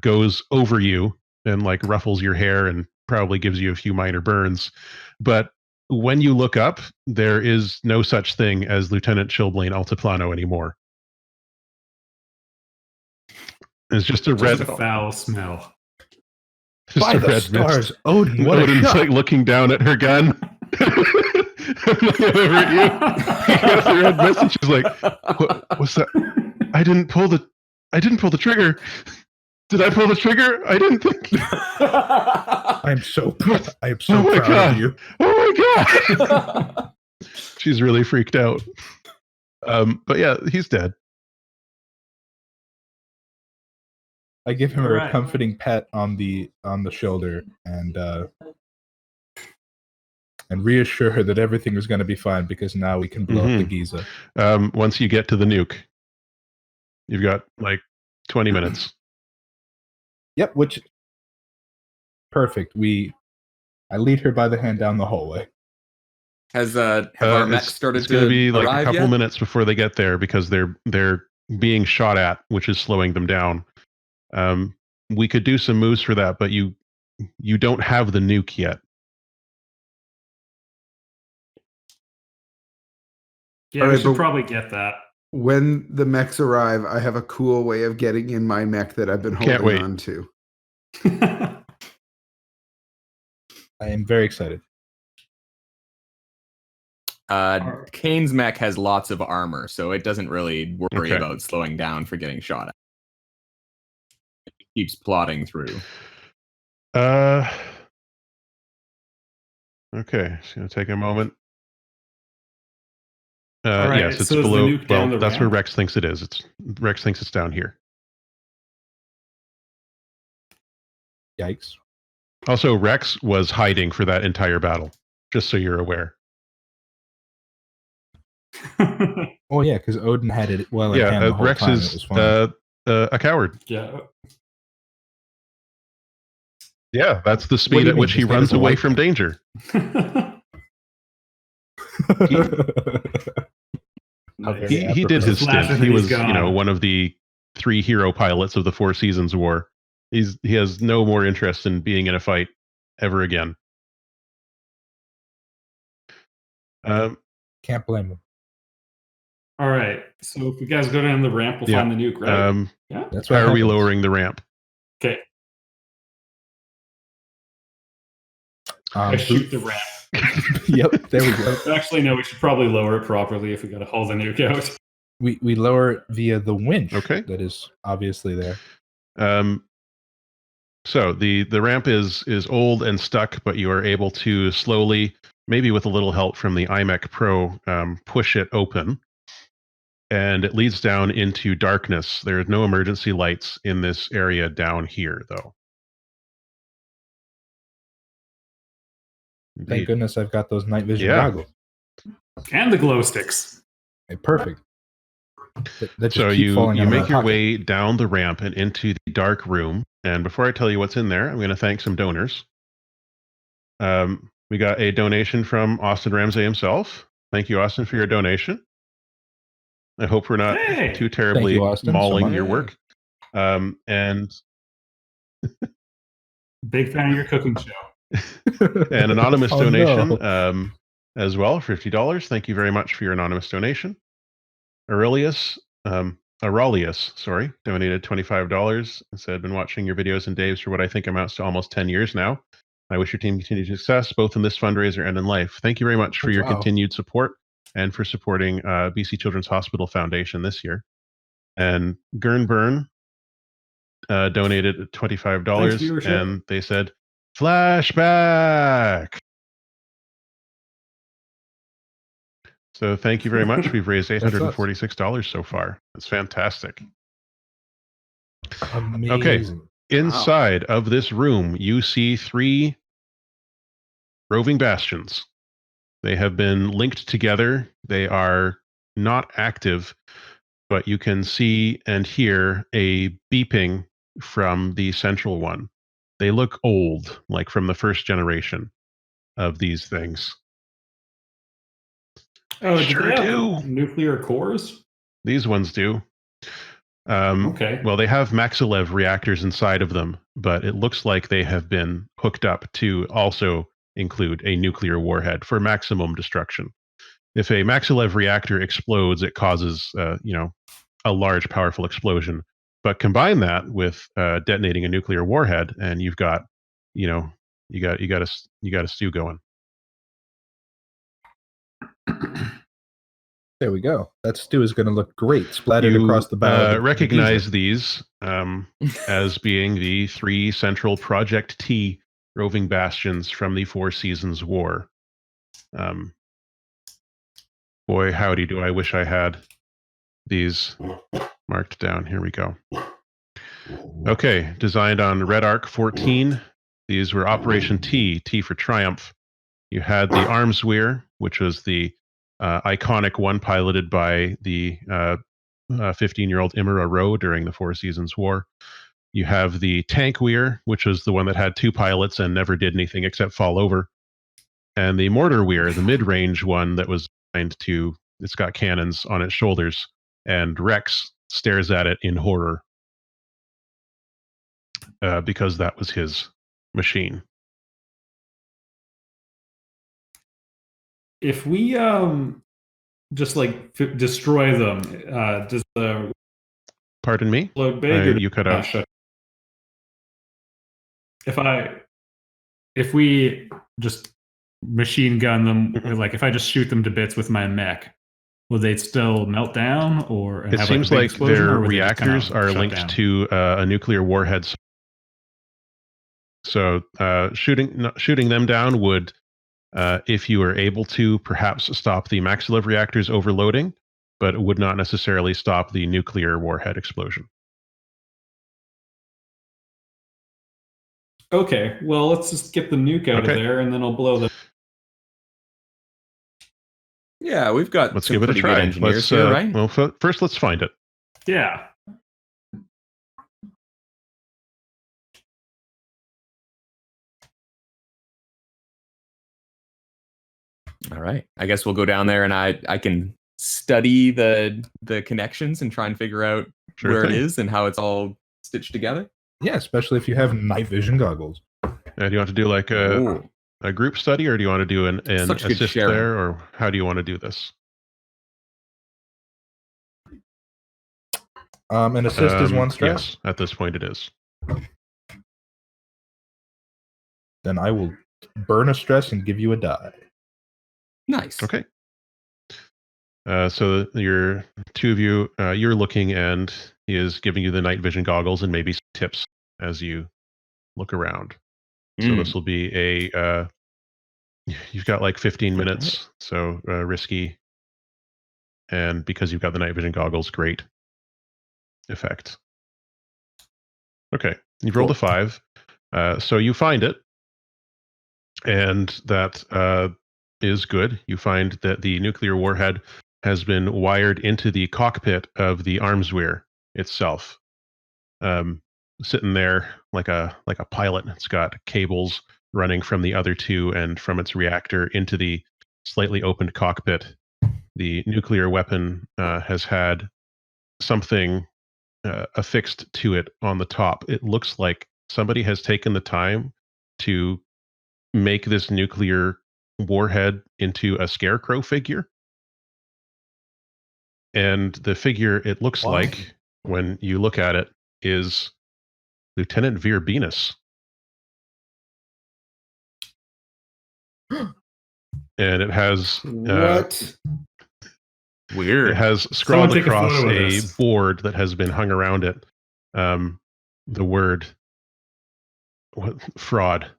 goes over you and like ruffles your hair and probably gives you a few minor burns. But when you look up, there is no such thing as Lieutenant Chilblain Altiplano anymore. It's just a red. Just a foul smell. Just By a the red stars, mist. Odin, what Odin's a shot. like looking down at her gun. Looking over at you. He has the red mist, and she's like, "What's that? I didn't pull the trigger. Did I pull the trigger? I didn't think." I am so proud Oh my of God. you. Oh my god! She's really freaked out. But yeah, he's dead. I give him All a right. comforting pat on the shoulder and reassure her that everything is going to be fine because now we can blow up the Giza. Once you get to the nuke, you've got like 20 minutes. Yep, which perfect. I lead her by the hand down the hallway. Have our mechs started It's going to be like a arrive couple yet? minutes before they get there because they're being shot at, which is slowing them down. We could do some moves for that, but you don't have the nuke yet. Yeah, All we right, should but- probably get that. When the mechs arrive, I have a cool way of getting in my mech that I've been Can't holding wait. on to. I am very excited. Kane's mech has lots of armor, so it doesn't really worry Okay. about slowing down for getting shot at. It keeps plodding through. Okay, it's going to take a moment. All right, Yes, it's so is the below. nuke down Well, the that's where ramp? Rex thinks it is. Rex thinks it's down here. Yikes. Also, Rex was hiding for that entire battle, just so you're aware. Oh yeah, because Odin had it well in Yeah, hand the whole Rex time. It is was fine. a coward. Yeah. Yeah, that's the do speed you at which mean? he His name runs is away White from Man. danger. How very He did apropos. his Flash stint. and He then he's was, gone. one of the 3 hero pilots of the Four Seasons War. He has no more interest in being in a fight ever again. Can't blame him. All right. So if you guys go down the ramp, we'll Yeah. find the nuke, right? Yeah. That's How what are we happens. lowering the ramp? Okay. I shoot the ramp. Yep, there we go. Actually, no. We should probably lower it properly if we got to haul the nuke out. We lower it via the winch. Okay. That is obviously there. So the ramp is old and stuck, but you are able to slowly, maybe with a little help from the iMech Pro, push it open. And it leads down into darkness. There are no emergency lights in this area down here, though. Thank Indeed. goodness I've got those night vision Yeah. goggles. And the glow sticks. Okay, perfect. That just So keep you falling out of make my your pocket. way down the ramp and into the dark room. And before I tell you what's in there, I'm going to thank some donors. We got a donation from Austin Ramsey himself. Thank you, Austin, for your donation. I hope we're not Hey! too terribly Thank you, Austin, so mauling much. your work. And Big fan of your cooking show. an anonymous Oh, donation no. as well, $50. Thank you very much for your anonymous donation. Aurelius, donated $25 and said, been watching your videos and Dave's for what I think amounts to almost 10 years now. I wish your team continued success, both in this fundraiser and in life. Thank you very much for your Wow. continued support and for supporting BC Children's Hospital Foundation this year. And Gern Byrne donated Thanks, $25, viewership. and they said, flashback. So thank you very much. We've raised $846 so far. That's fantastic. Amazing. Okay. Inside of this room, you see 3 roving bastions. They have been linked together. They are not active, but you can see and hear a beeping from the central one. They look old, like from the first generation of these things. Oh, Sure do they have do. nuclear cores? These ones do. Okay. Well, they have Maxilev reactors inside of them, but it looks like they have been hooked up to also include a nuclear warhead for maximum destruction. If a Maxilev reactor explodes, it causes, a large, powerful explosion. But combine that with detonating a nuclear warhead, and you've got, you got a stew going. There we go. That stew is going to look great splattered across the bow. of the Recognize Giza. these as being the 3 central Project T roving bastions from the Four Seasons War. Boy, howdy, do I wish I had these marked down. Here we go. Okay, designed on Red Arc 14. These were Operation T, T for Triumph. You had the Armsweir, which was the iconic one piloted by the 15-year-old Imra Rowe during the Four Seasons War. You have the Tankweir, which was the one that had 2 pilots and never did anything except fall over. And the Mortarweir, the mid-range one that was designed to, it's got cannons on its shoulders, and Rex stares at it in horror because that was his machine. If we just like destroy them, does the Pardon me? explode big or You cut not out. shut? If we just machine gun them, like if I just shoot them to bits with my mech, will they still melt down, or It have seems a big like explosion, their or would they just kind reactors of are shut linked down? to a nuclear warhead. So shooting them down would, if you were able to, perhaps stop the Maxilev reactors overloading, but it would not necessarily stop the nuclear warhead explosion. Okay, well, let's just get the nuke out of there, and then I'll blow them. Yeah, we've got Let's some give it a pretty try. good engineers here, right? Well, first let's find it. Yeah. All right. I guess we'll go down there, and I can study the connections and try and figure out Sure where thing. it is and how it's all stitched together. Yeah, especially if you have night vision goggles. Do you want to do like Ooh. a group study, or do you want to do an Such good assist sharing. there, or how do you want to do this? An assist is one stress. Yes, at this point it is. Then I will burn a stress and give you a die. Nice. Okay. So your two of you, you're looking, and he is giving you the night vision goggles and maybe some tips as you look around. So this will be a. You've got like 15 minutes, so risky. And because you've got the night vision goggles, great effect. Okay, you've rolled a 5, so you find it, and that is good. You find that the nuclear warhead has been wired into the cockpit of the Armsweir itself, sitting there like a pilot. It's got cables running from the other two and from its reactor into the slightly opened cockpit. The nuclear weapon has had something affixed to it on the top. It looks like somebody has taken the time to make this nuclear warhead into a scarecrow figure. And the figure it looks like, when you look at it, is Lieutenant Veer Venus. And it has What? Weird. it has scrawled take a across photo of a this. board that has been hung around it the word fraud.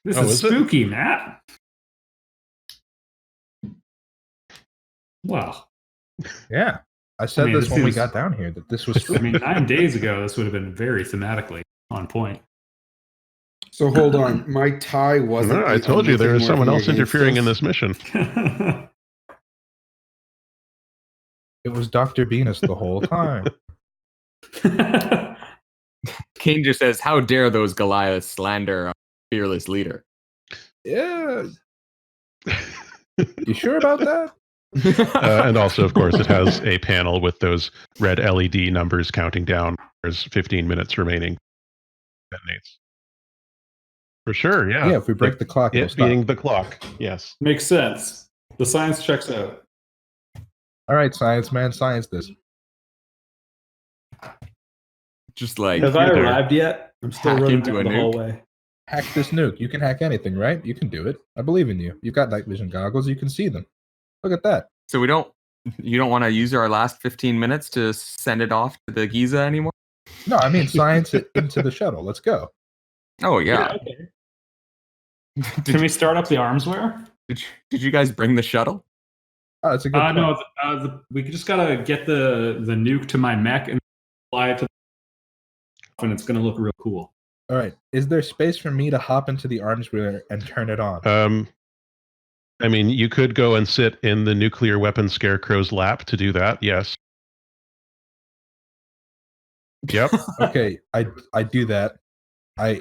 This Oh, is is it? spooky, Matt. Wow. Yeah. I said mean, this this when we seems- got down here that this was I mean, 9 days ago, this would have been very thematically on point. So hold on. My tie wasn't. No, I the told you only there thing was someone working else against interfering in us. this mission. It was Dr. Venus the whole time. Kane just says, "How dare those Goliaths slander our fearless leader?" Yeah. You sure about that? And also, of course, it has a panel with those red LED numbers counting down. There's 15 minutes remaining. Detonates. For sure, yeah. Yeah, if we break the clock, it'll It stop. being the clock, yes. Makes sense. The science checks out. All right, science man, science this. Just like Have I there. arrived yet? I'm still Hack running into down a the nuke? hallway. Hack this nuke. You can hack anything, right? You can do it. I believe in you. You've got night vision goggles. You can see them. Look at that. so you don't want to use our last 15 minutes to send it off to the Giza anymore? No, I mean science it into the shuttle. Let's go. Oh yeah. Okay. Can we start up the Armsweir? Did you guys bring the shuttle? Oh, that's a good point. No, we just gotta get the nuke to my mech and fly it to the and it's gonna look real cool. All right. Is there space for me to hop into the Armsweir and turn it on? I mean, you could go and sit in the nuclear weapon scarecrow's lap to do that. Yes. Yep. Okay, I do that. I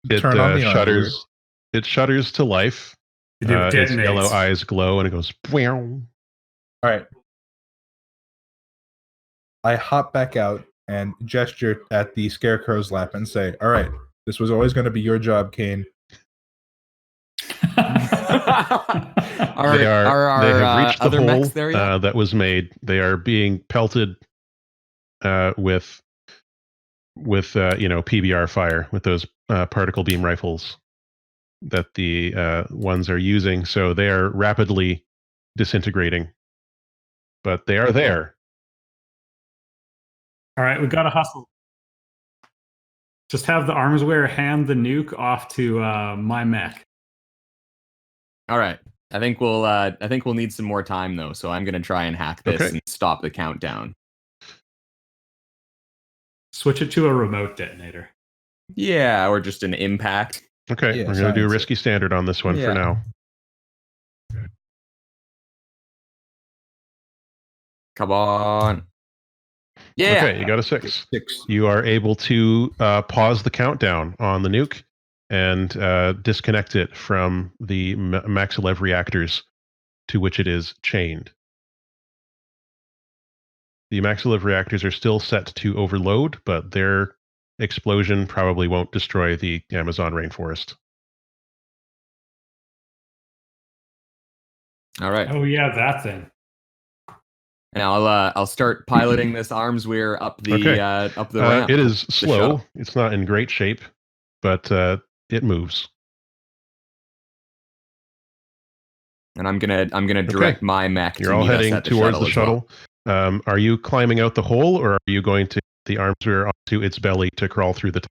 It turn on the shutters. It shutters to life. It Its detonates. yellow eyes glow, and it goes. Meow. All right. I hop back out and gesture at the scarecrow's lap and say, "All right, this was always going to be your job, Kane." They have reached the other hole mechs there yet? that was made. They are being pelted with PBR fire with those particle beam rifles that the ones are using. So they are rapidly disintegrating, but they are there. All right, we gotta hustle. Just have the Armsweir hand the nuke off to my mech. All right. I think we'll need some more time though, so I'm gonna try and hack this Okay. and stop the countdown. Switch it to a remote detonator. Yeah, or just an impact. Okay, Yeah, we're going to do science. risky standard on this one Yeah. for now. Come on. Yeah. Okay, you got a 6. 6. You are able to pause the countdown on the nuke and disconnect it from the Maxilev reactors to which it is chained. The Maxilev reactors are still set to overload, but their explosion probably won't destroy the Amazon rainforest. All right. Oh yeah, that thing. And I'll start piloting this Armsweir up the Okay. up the ramp. It is the slow. shuttle. It's not in great shape, but it moves. And I'm gonna direct my mech. You're to all meet us heading at the towards the as well. shuttle. Are you climbing out the hole, or are you going to the Armsweir onto its belly to crawl through the?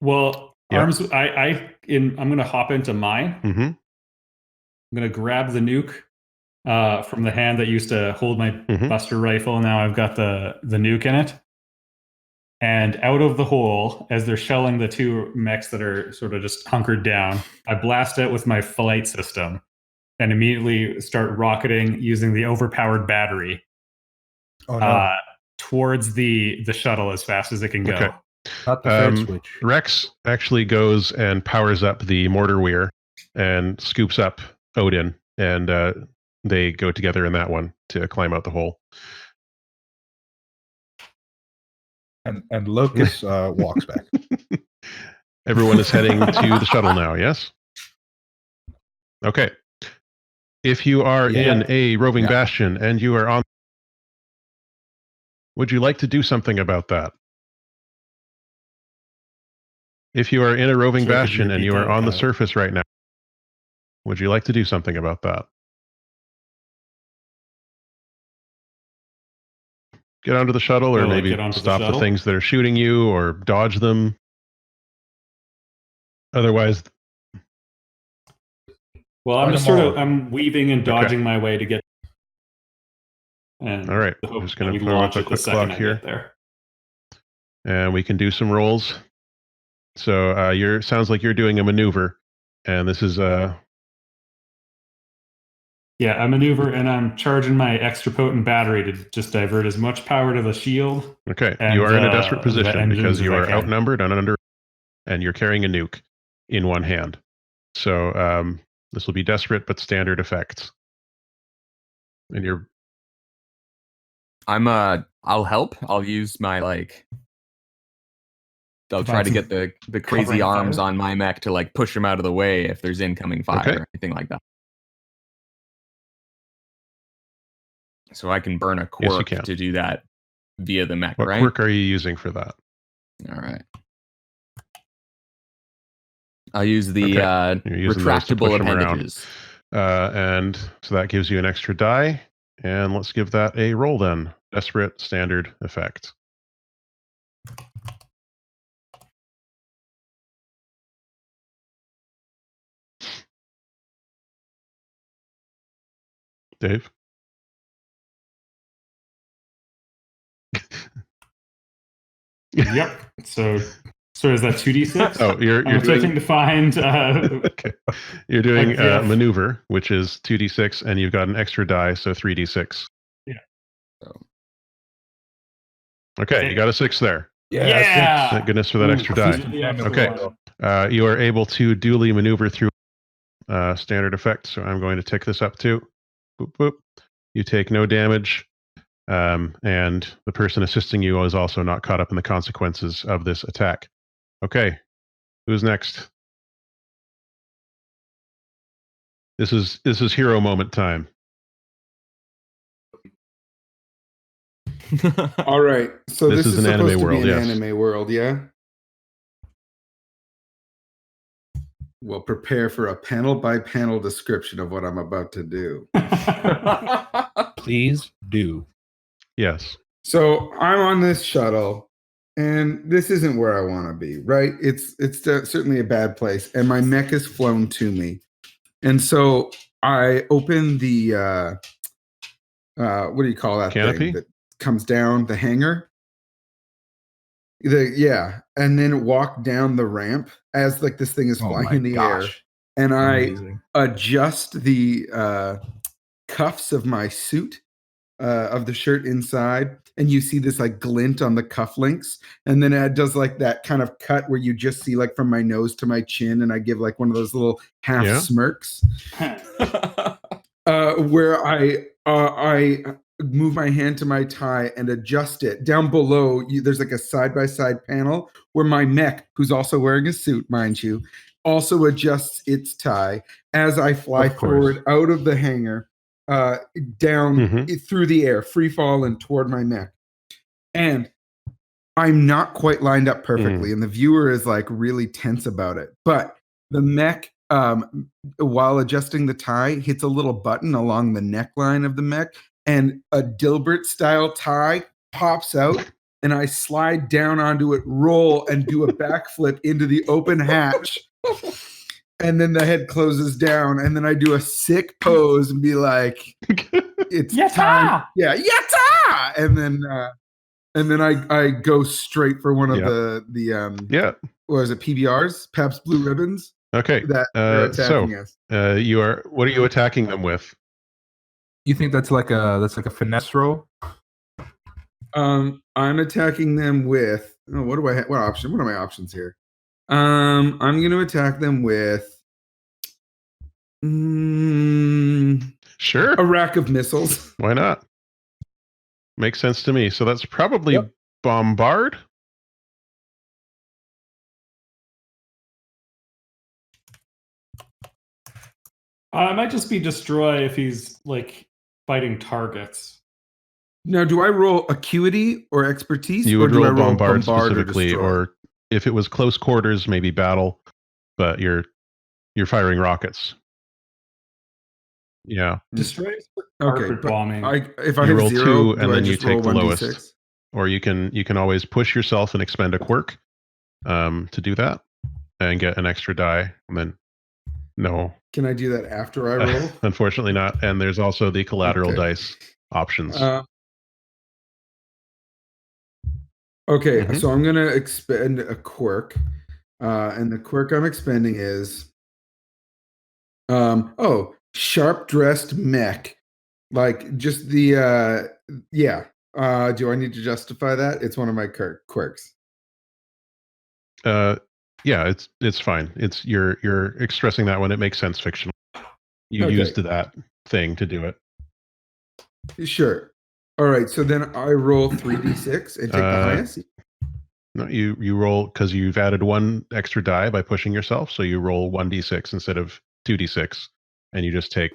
Well, Yep. I'm gonna hop into mine. Mm-hmm. I'm gonna grab the nuke from the hand that used to hold my Mhm. Buster rifle. Now I've got the nuke in it. And out of the hole, as they're shelling the 2 mechs that are sort of just hunkered down, I blast it with my flight system and immediately start rocketing using the overpowered battery Oh no, towards the shuttle as fast as it can go. Okay. not the third switch. Rex actually goes and powers up the mortar weir and scoops up Odin, and they go together in that one to climb out the hole. And Locust walks back. Everyone is heading to the shuttle now, yes? Okay. If you are Yeah. in a roving Yeah. bastion and you are on, would you like to do something about that? If you are in a roving Sorry, could you bastion and repeat you are that? on the surface right now, would you like to do something about that? Get onto the shuttle, or Oh, like maybe get onto the stop the shuttle? things that are shooting you, or dodge them. Otherwise, Well, I'm Fight just 'em sort all. of I'm weaving and dodging my way to get. And all right. the I'm hope just that going we to throw up launch a it the quick second clock I here, get there. and we can do some rolls. So sounds like you're doing a maneuver, and this is Yeah, I maneuver and I'm charging my extra potent battery to just divert as much power to the shield. okay. And, You are in a desperate the position engines because as you I are can. outnumbered and you're carrying a nuke in one hand. So this will be desperate but standard effects. And you're I'll help. I'll use my I'll try to get the crazy covering arms fire? on my mech to push them out of the way if there's incoming fire Okay. or anything like that. So I can burn a Yes, you quirk can. to do that via the mech, what right? quirk are you using for that? All right. I'll use the You're using those to retractable push 'em around. appendages. And so that gives you an extra die. And let's give that a roll then. Desperate standard effect. Dave? Yep. So is that 2d6? Oh, you're I'm attempting doing to find. okay. You're doing yeah. maneuver, which is 2d6, and you've got an extra die, so 3d6. Yeah. Okay, you got a 6 there. Yeah. Thank goodness for that extra die. Okay. You are able to duly maneuver through standard effect, so I'm going to tick this up too. Boop, boop. You take no damage, and the person assisting you is also not caught up in the consequences of this attack. Okay, who's next? This is hero moment time. All right. So This this is is an supposed anime to world, be an yes. anime world, yeah? Well, prepare for a panel by panel description of what I'm about to do. Please do. Yes. So I'm on this shuttle, and this isn't where I want to be, right? It's certainly a bad place, and my mech is flown to me, and so I open the what do you call that Canopy? thing that comes down the hangar? And then walk down the ramp as this thing is flying in the air, and I adjust the cuffs of my suit, of the shirt inside, and you see this like glint on the cufflinks, and then it does like that kind of cut where you just see like from my nose to my chin, and I give like one of those little half smirks, where I move my hand to my tie and adjust it. Down below, there's like a side-by-side panel where my mech, who's also wearing a suit, mind you, also adjusts its tie as I fly forward out of the hangar, down through the air, free fall and toward my mech. And I'm not quite lined up perfectly, and the viewer is like really tense about it. But the mech, while adjusting the tie, hits a little button along the neckline of the mech, and a Dilbert style tie pops out, and I slide down onto it, roll, and do a backflip into the open hatch. And then the head closes down, and then I do a sick pose and be like, "It's time, yeah, yatta!" And then I go straight for one of the what is it, PBRs, Pabst Blue Ribbons. Okay, that are attacking us. You are. What are you attacking them with? You think that's like a finesse roll? I'm attacking them with. Oh, what do I have? What option? What are my options here? I'm going to attack them with. Sure. A rack of missiles. Why not? Makes sense to me. So that's probably bombard. It might just be destroy if he's like fighting targets. Now, do I roll acuity or expertise? You would or do I roll bombard or specifically, or if it was close quarters, maybe battle. But you're firing rockets. Yeah. Destroy is for Okay, carpet but bombing. if I You have roll 0, 2, do and I then you just roll take the 1d6? lowest. Or you can always push yourself and expend a quirk to do that and get an extra die. And then no. Can I do that after I roll? Unfortunately not. And there's also the collateral dice options. Okay, so I'm going to expend a quirk. And the quirk I'm expending is sharp dressed mech. Like just the do I need to justify that? It's one of my quirks. Yeah, it's fine. It's you're expressing that when it makes sense fictional. You used that thing to do it. Sure. All right, so then I roll 3d6 and take the highest. No, you roll because you've added 1 extra die by pushing yourself, so you roll 1d6 instead of 2d6, and you just take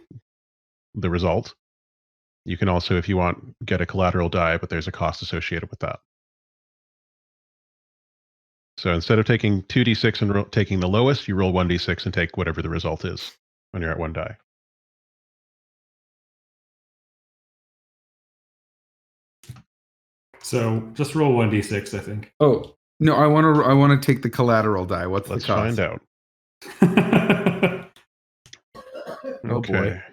the result. You can also, if you want, get a collateral die, but there's a cost associated with that. So instead of taking 2d6 and taking the lowest, you roll 1d6 and take whatever the result is when you're at 1 die. So just roll 1d6, I think. Oh no, I want to take the collateral die. What's Let's the cost? find out. Oh boy.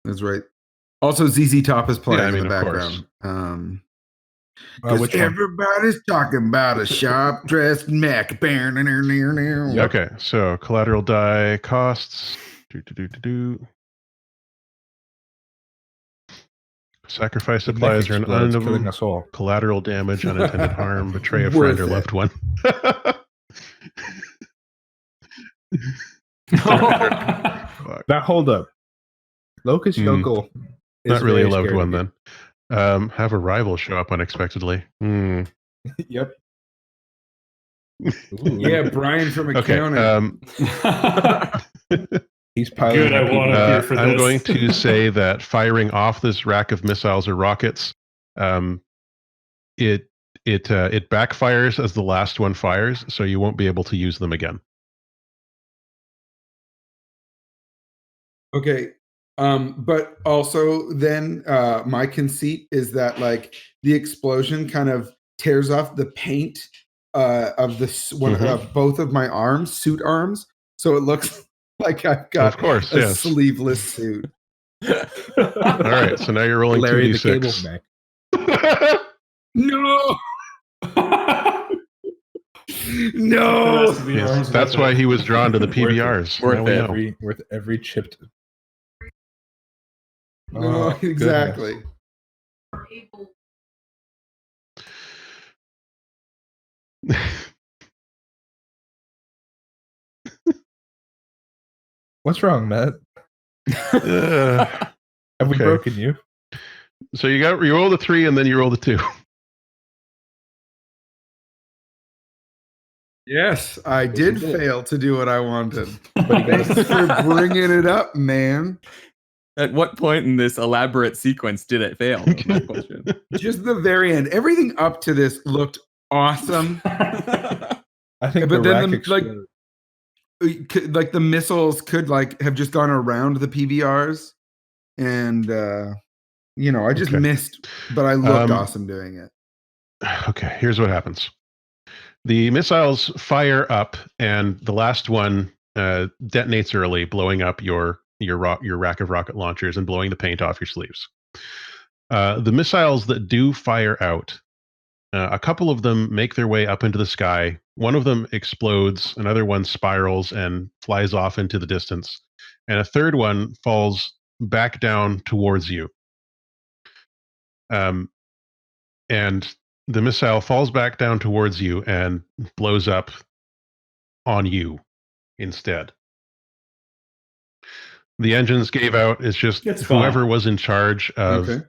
That's right. Also, ZZ Top is playing in the of background. Which one? Everybody's talking about a sharp dressed mech. Okay, so collateral die costs. Sacrifice supplies are an killing us all. Collateral damage, unintended harm, betray a friend or loved one. Now hold up. Locust Yokel is not really a very loved scared one of then. Have a rival show up unexpectedly. Yep. Yeah, Brian from accounting. He's piloting. Good, I want to hear for this. I'm going to say that firing off this rack of missiles or rockets, it backfires as the last one fires, so you won't be able to use them again. Okay. But also then my conceit is that like the explosion kind of tears off the paint of this one of both of my arms, suit arms, so it looks like I've got a sleeveless suit. All right, so now you're rolling Larry 2d6. the Cable No. No. Yes, that's why he was drawn to the PBRs. worth every chipped. No, Oh, exactly. What's wrong, Matt? Have we okay. broken you? So you roll the 3 and then you roll the 2. Yes, I did you did. fail to do what I wanted. But you Thanks for bringing it up, man. At what point in this elaborate sequence did it fail? Was my question. Just the very end. Everything up to this looked awesome. I think But the then rack like the missiles could like have just gone around the PBRs, and I just Okay. missed, but I looked awesome doing it. Okay, here's what happens. The missiles fire up, and the last one detonates early, blowing up your rack of rocket launchers and blowing the paint off your sleeves. The missiles that do fire out, a couple of them make their way up into the sky. One of them explodes, another one spirals and flies off into the distance, and a third one falls back down towards you. And the missile falls back down towards you and blows up on you instead. The engines gave out. It's just It's whoever fine. was in charge of Okay.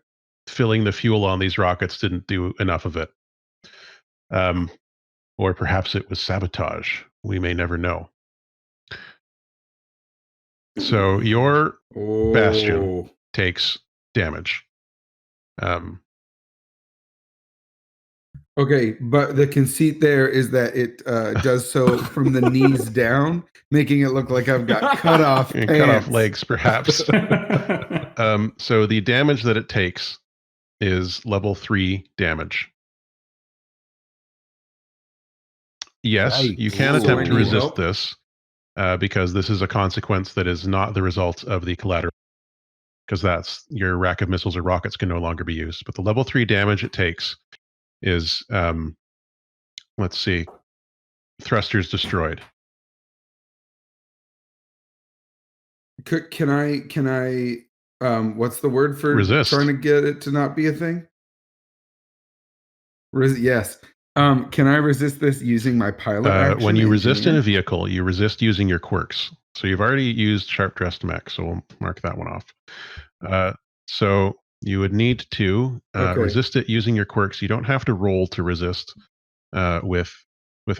filling the fuel on these rockets didn't do enough of it. Or perhaps it was sabotage. We may never know. So your Bastion takes damage. Okay, but the conceit there is that it does so from the knees down, making it look like I've got cut off and pants. cut off legs, perhaps. So the damage that it takes is level 3 damage. Yes, Yikes. you can Ooh. attempt to Need resist help? this because this is a consequence that is not the result of the collateral, because that's your rack of missiles or rockets can no longer be used. But the level 3 damage it takes is, let's see, thrusters destroyed. Can I what's the word for Resist. trying to get it to not be a thing? Yes. Can I resist this using my pilot action? When you resist in a engineer? vehicle, you resist using your quirks. So you've already used Sharp Dressed Mech, so we'll mark that one off. So you would need to Okay. resist it using your quirks. You don't have to roll to resist with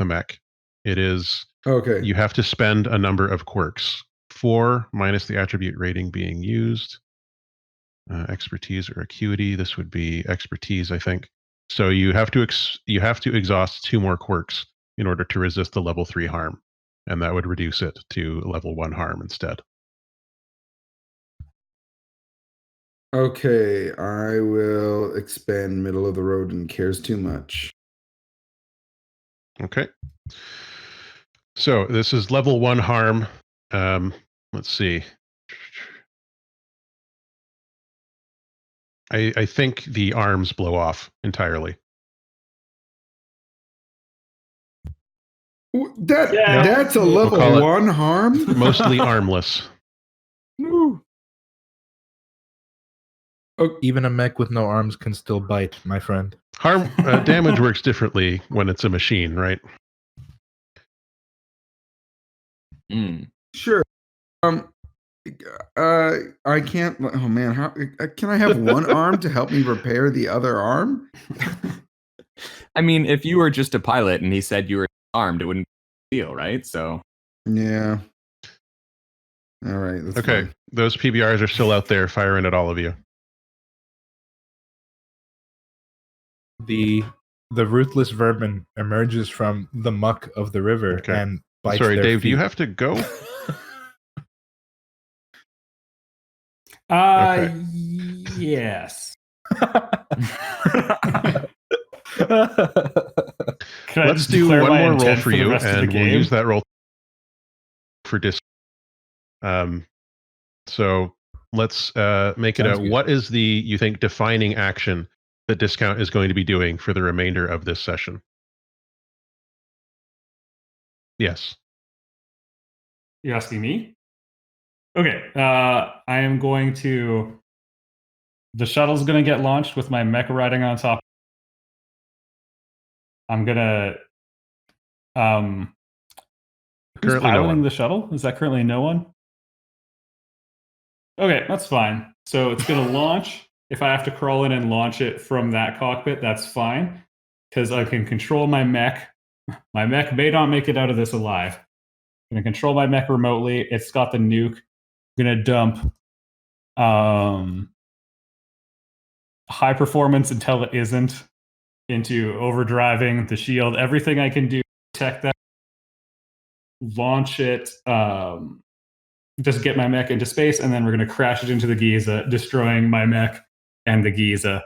a mech. It is Okay. you have to spend a number of quirks. 4 minus the attribute rating being used. Expertise or acuity. This would be expertise, I think. So you have to exhaust 2 more quirks in order to resist the level 3 harm, and that would reduce it to level 1 harm instead. Okay, I will expend middle of the road and cares too much. Okay. So this is level 1 harm. Let's see. I think the arms blow off entirely. That's a We'll call level it 1 harm? Mostly armless. Ooh. Even a mech with no arms can still bite, my friend. Harm damage works differently when it's a machine, right? Sure. I can't. Oh man, how can I have one arm to help me repair the other arm? I mean, if you were just a pilot and he said you were armed, it wouldn't be a deal, right? So Yeah. All right. That's Okay, fine. those PBRs are still out there firing at all of you. The ruthless vermin emerges from the muck of the river Okay. and bites Sorry, their Dave, do you feet. have to go? Yes. Let's do one more roll for you, and we'll use that roll for discount. So let's make it Sounds a good. what is the, you think, defining action that discount is going to be doing for the remainder of this session? Yes. You're asking me? Okay. I am going to The shuttle's gonna get launched with my mech riding on top. I'm gonna who's Currently no piloting one. the shuttle? Is that currently no one? Okay, that's fine. So it's gonna launch. If I have to crawl in and launch it from that cockpit, that's fine. Because I can control my mech. My mech may not make it out of this alive. I'm gonna control my mech remotely. It's got the nuke. I'm gonna dump high performance until it isn't into overdriving the shield. Everything I can do to protect that. Launch it. Just get my mech into space, and then we're going to crash it into the Giza, destroying my mech and the Giza.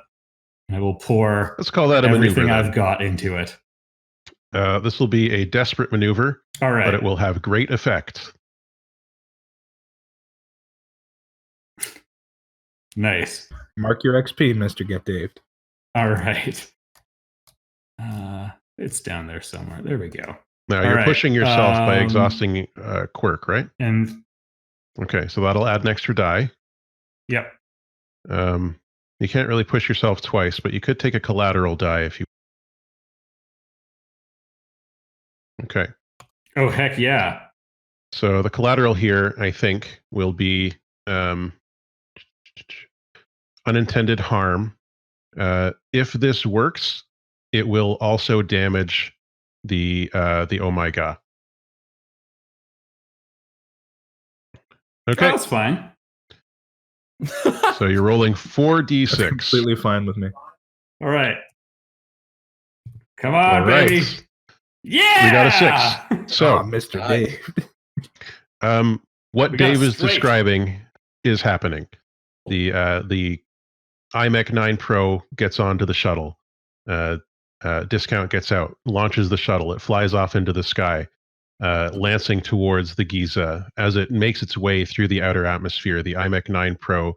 And I will pour Let's call that a everything maneuver. I've got into it. This will be a desperate maneuver, All right. but it will have great effect. Nice. Mark your XP, Mr. Get Dave. All right. It's down there somewhere. There we go. Now All you're right, pushing yourself by exhausting quirk, right? And Okay, so that'll add an extra die. yep. You can't really push yourself twice, but you could take a collateral die if you. Okay. Oh heck yeah. So the collateral here, I think, will be unintended harm. If this works, it will also damage the Omega. Okay, Oh, that's fine. so you're rolling That's 4d6. completely fine with me. All right. Come on, All right. baby. Yeah. We got a 6. So, Mr. Nice. Dave. what We got Dave is straight. describing is happening. The iMech 9 Pro gets onto the shuttle. Discount gets out, launches the shuttle. It flies off into the sky, lancing towards the Giza. As it makes its way through the outer atmosphere, the iMech 9 Pro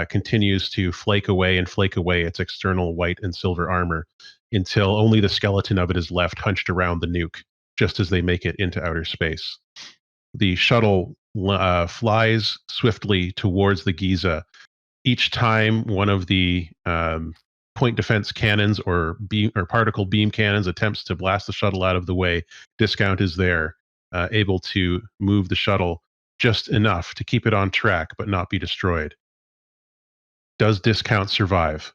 continues to flake away its external white and silver armor until only the skeleton of it is left hunched around the nuke, just as they make it into outer space. The shuttle flies swiftly towards the Giza. Each time one of the point defense cannons or particle beam cannons attempts to blast the shuttle out of the way, Discount is there, able to move the shuttle just enough to keep it on track but not be destroyed. Does Discount survive?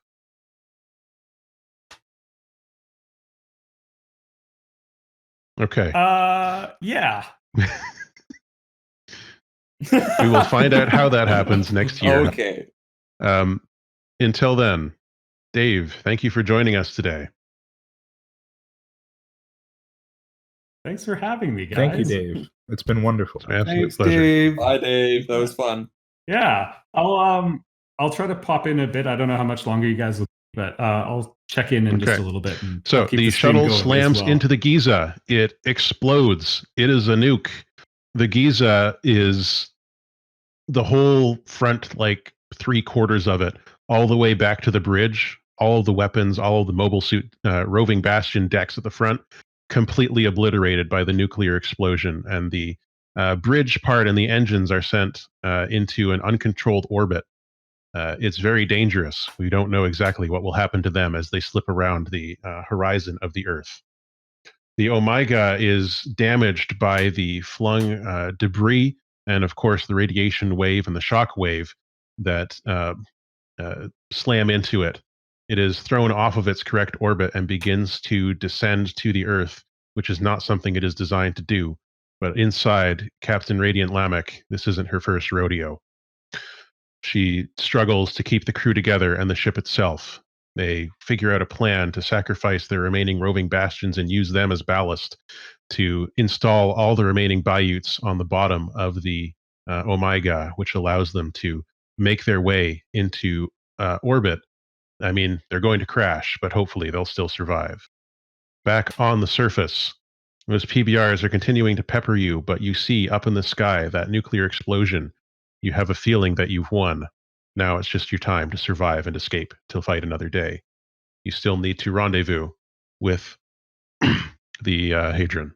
Okay. Yeah. We will find out how that happens next year. Okay. Until then, Dave, thank you for joining us today. Thanks for having me, guys. Thank you, Dave. It's been wonderful. It's my absolute Thanks, pleasure. Dave. Bye, Dave. That was fun. Yeah. I'll try to pop in a bit. I don't know how much longer you guys will, but I'll check in just Okay. a little bit. And So I'll keep the stream shuttle going as slams well. into the Giza. It explodes. It is a nuke. The Giza is the whole front, like 3/4 of it, all the way back to the bridge. All of the weapons, all of the mobile suit, roving Bastion decks at the front, completely obliterated by the nuclear explosion. And the bridge part and the engines are sent into an uncontrolled orbit. It's very dangerous. We don't know exactly what will happen to them as they slip around the horizon of the Earth. The Omega is damaged by the flung debris and, of course, the radiation wave and the shock wave that slam into it. It is thrown off of its correct orbit and begins to descend to the Earth, which is not something it is designed to do. But inside, Captain Radiant Lamech, this isn't her first rodeo. She struggles to keep the crew together and the ship itself. They figure out a plan to sacrifice their remaining roving bastions and use them as ballast to install all the remaining bayouts on the bottom of the Omega, which allows them to make their way into orbit. I mean, they're going to crash, but hopefully they'll still survive. Back on the surface, those PBRs are continuing to pepper you, but you see up in the sky that nuclear explosion. You have a feeling that you've won. Now it's just your time to survive and escape to fight another day. You still need to rendezvous with the Hadron.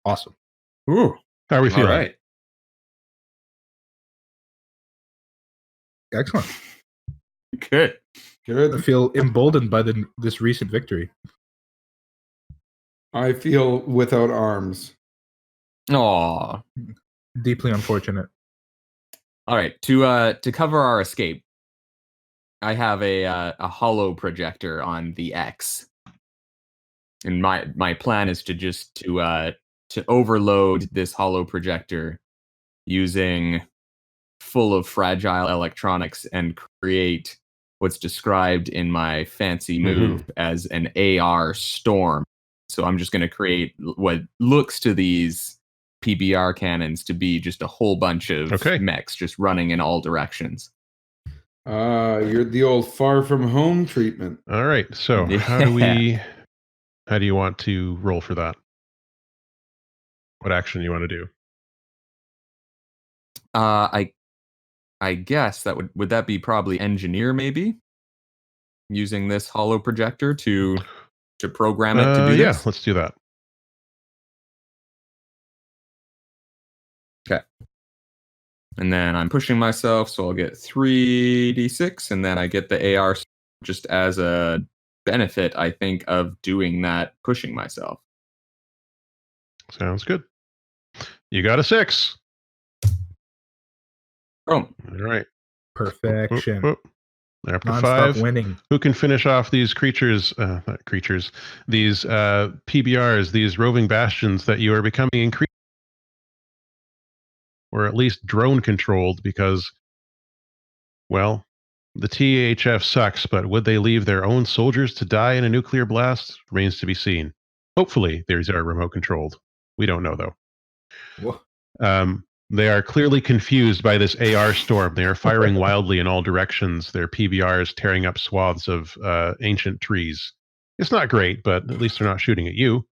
Awesome. Ooh. How are we All feeling? right. Excellent. Good. I Good. feel emboldened by this recent victory. I feel without arms. Aw. Deeply unfortunate. All right. To cover our escape, I have a hollow projector on the X, and my plan is to overload this hollow projector using full of fragile electronics and create what's described in my fancy move as an AR storm. So I'm just going to create what looks to these PBR cannons to be just a whole bunch of mechs just running in all directions. You're the old far from home treatment. All right. So how do you want to roll for that? What action you want to do? I guess that would that be probably engineer, maybe using this hollow projector to program it to do this. Yeah, let's do that. Okay. And then I'm pushing myself, so I'll get 3d6, and then I get the AR just as a benefit, I think, of doing that, pushing myself. Sounds good. You got a 6. Oh, All right. Perfection. They're up to Non-stop 5. winning. Who can finish off these creatures, not creatures, these PBRs, these roving bastions that you are becoming increasingly, or at least drone controlled, because, well, the THF sucks, but would they leave their own soldiers to die in a nuclear blast? Remains to be seen. Hopefully, these are remote controlled. We don't know, though. Whoa. They are clearly confused by this AR storm. They are firing wildly in all directions. Their PBRs tearing up swaths of ancient trees. It's not great, but at least they're not shooting at you.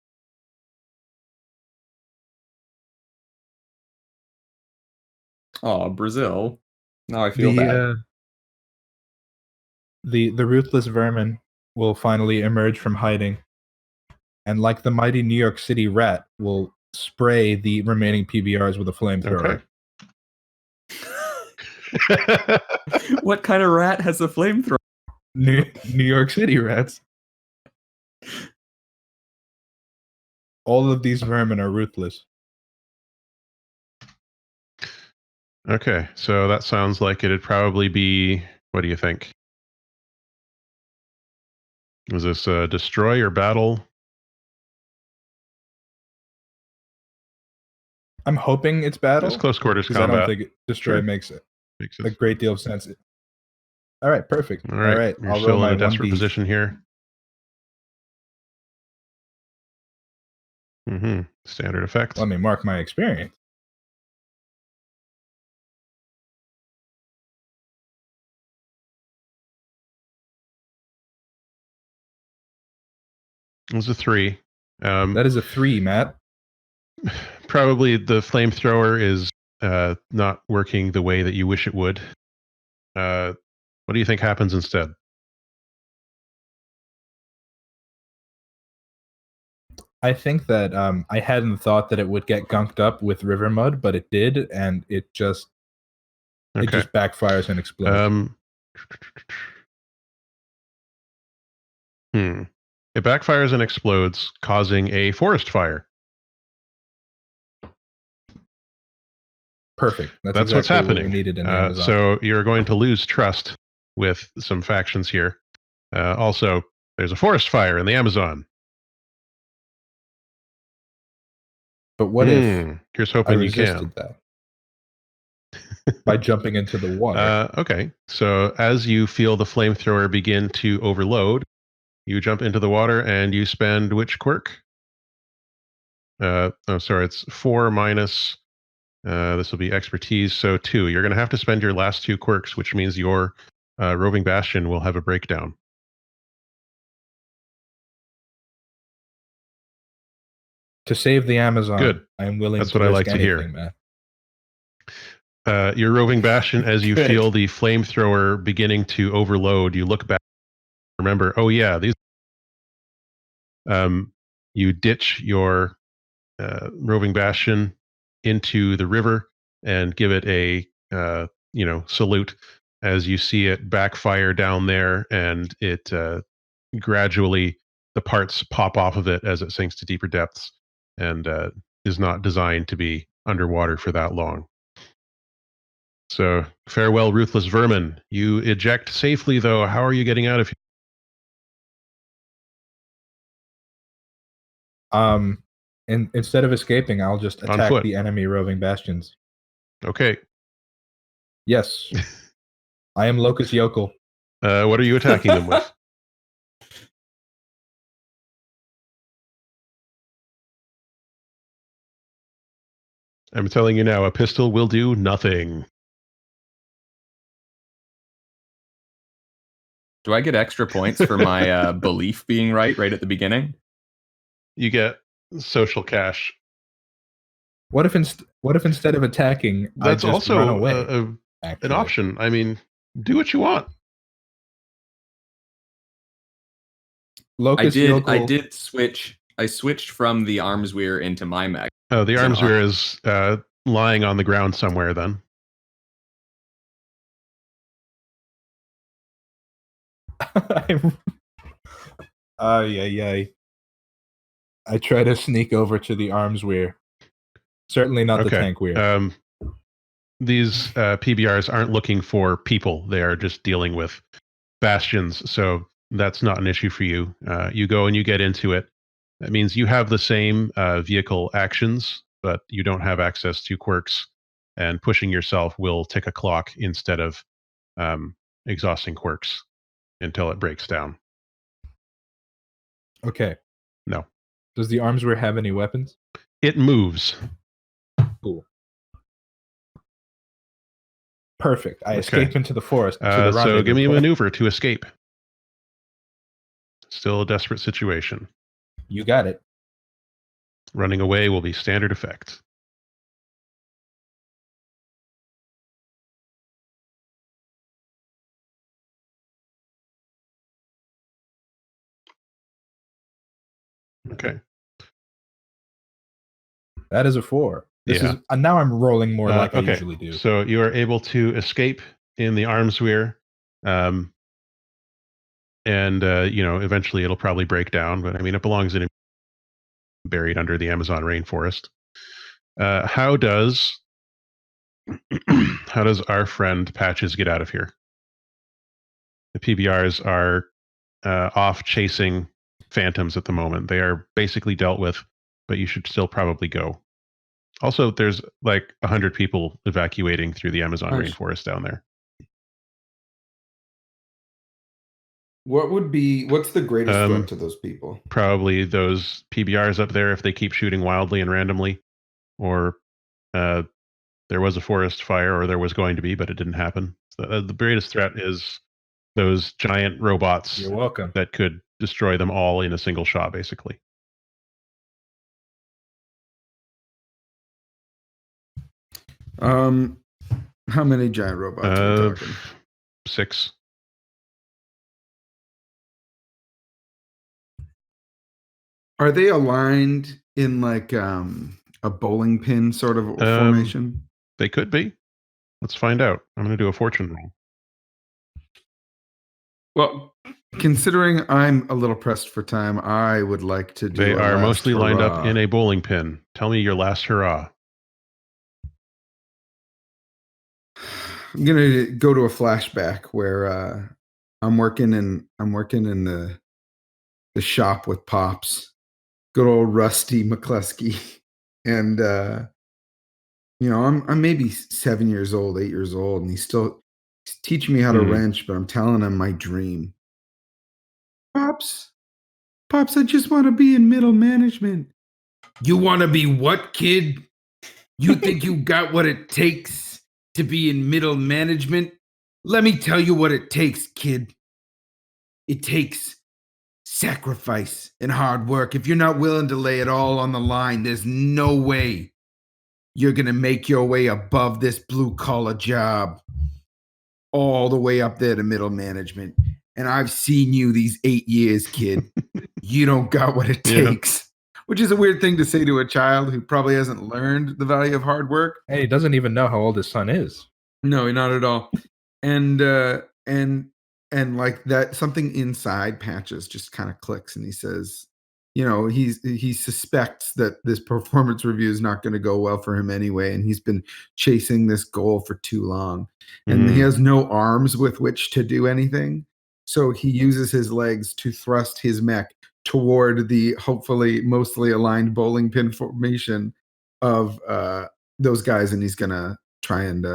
Oh, Brazil. Now I feel bad. The ruthless vermin will finally emerge from hiding, and like the mighty New York City rat, will spray the remaining PBRs with a flamethrower. Okay. What kind of rat has a flamethrower? New York City rats. All of these vermin are ruthless. Okay, so that sounds like it'd probably be, what do you think? Is this destroy or battle? I'm hoping it's battle. It's close quarters 'cause combat. I don't think destroy Sure. makes Makes a sense. great deal of sense. All right, perfect. All right. You're I'll still roll in my a desperate 1d. position here. Standard effect. Let me mark my experience. It was a 3. That is a 3, Matt. Probably the flamethrower is not working the way that you wish it would. What do you think happens instead? I think that I hadn't thought that it would get gunked up with river mud, but it did, and it just backfires and explodes. It backfires and explodes, causing a forest fire. Perfect. That's exactly what's happening. What we needed in the Amazon. So you're going to lose trust with some factions here. Also, there's a forest fire in the Amazon. But what if here's hoping I you resisted can that by jumping into the water? Okay, so as you feel the flamethrower begin to overload, you jump into the water and you spend which quirk? It's 4 minus. This will be expertise, so 2. You're going to have to spend your last 2 quirks, which means your roving bastion will have a breakdown. To save the Amazon, Good. I am willing That's to what I risk like to hear. anything, man. Your roving bastion, as you Good. feel the flamethrower beginning to overload, you look back. Remember, oh yeah, these. You ditch your roving bastion into the river and give it a salute as you see it backfire down there, and it gradually the parts pop off of it as it sinks to deeper depths, and is not designed to be underwater for that long. So farewell, ruthless vermin. You eject safely, though. How are you getting out of here? Instead of escaping, I'll just On attack foot. the enemy roving bastions. Okay. Yes. I am Locust Yokel. What are you attacking them with? I'm telling you now, a pistol will do nothing. Do I get extra points for my belief being right at the beginning? You get social cash. What if instead of attacking, That's I just also run away? an Actually? option. I mean, do what you want. Locust Yokel. I did switch. I switched from the Armsweir into my mech. Oh, the It's an Armsweir is lying on the ground somewhere then. I try to sneak over to the Armsweir. Certainly not the Tankweir. These PBRs aren't looking for people. They are just dealing with bastions. So that's not an issue for you. You go and you get into it. That means you have the same vehicle actions, but you don't have access to quirks. And pushing yourself will tick a clock instead of exhausting quirks until it breaks down. Okay. No. Does the Armsweir have any weapons? It moves. Cool. Perfect. I escape into the forest. So give me a maneuver to escape. Still a desperate situation. You got it. Running away will be standard effect. Okay. That is a 4. This is now I'm rolling more like I usually do. So you are able to escape in the Armsweir, and eventually it'll probably break down. But I mean, it belongs buried under the Amazon rainforest. How does our friend Patches get out of here? The PBRs are off chasing phantoms at the moment. They are basically dealt with, but you should still probably go. Also, there's like 100 people evacuating through the Amazon rainforest down there. What's the greatest threat to those people? Probably those PBRs up there if they keep shooting wildly and randomly, or there was a forest fire, or there was going to be, but it didn't happen. So, the greatest threat is those giant robots. You're welcome. That could destroy them all in a single shot, basically. How many giant robots are we talking? 6. Are they aligned in like a bowling pin sort of formation? They could be. Let's find out. I'm going to do a fortune roll. Well, considering I'm a little pressed for time, I would like to do. They are mostly lined hurrah. up in a bowling pin. Tell me your last hurrah. I'm gonna go to a flashback where I'm working in the shop with Pops, good old Rusty McCluskey, and I'm maybe 7 years old, 8 years old, and he's teaching me how to wrench, but I'm telling him my dream. Pops, I just want to be in middle management. You want to be what, kid? You think you got what it takes to be in middle management? Let me tell you what it takes, kid. It takes sacrifice and hard work. If you're not willing to lay it all on the line, there's no way you're going to make your way above this blue-collar job all the way up there to middle management. And I've seen you these 8 years, kid. You don't got what it takes. which is a weird thing to say to a child who probably hasn't learned the value of hard work. Hey, he doesn't even know how old his son is. No, not at all. And like that, something inside Patches just kind of clicks, and he says, he suspects that this performance review is not going to go well for him anyway, and he's been chasing this goal for too long, and he has no arms with which to do anything. So he uses his legs to thrust his mech toward the hopefully mostly aligned bowling pin formation of those guys, and he's gonna try and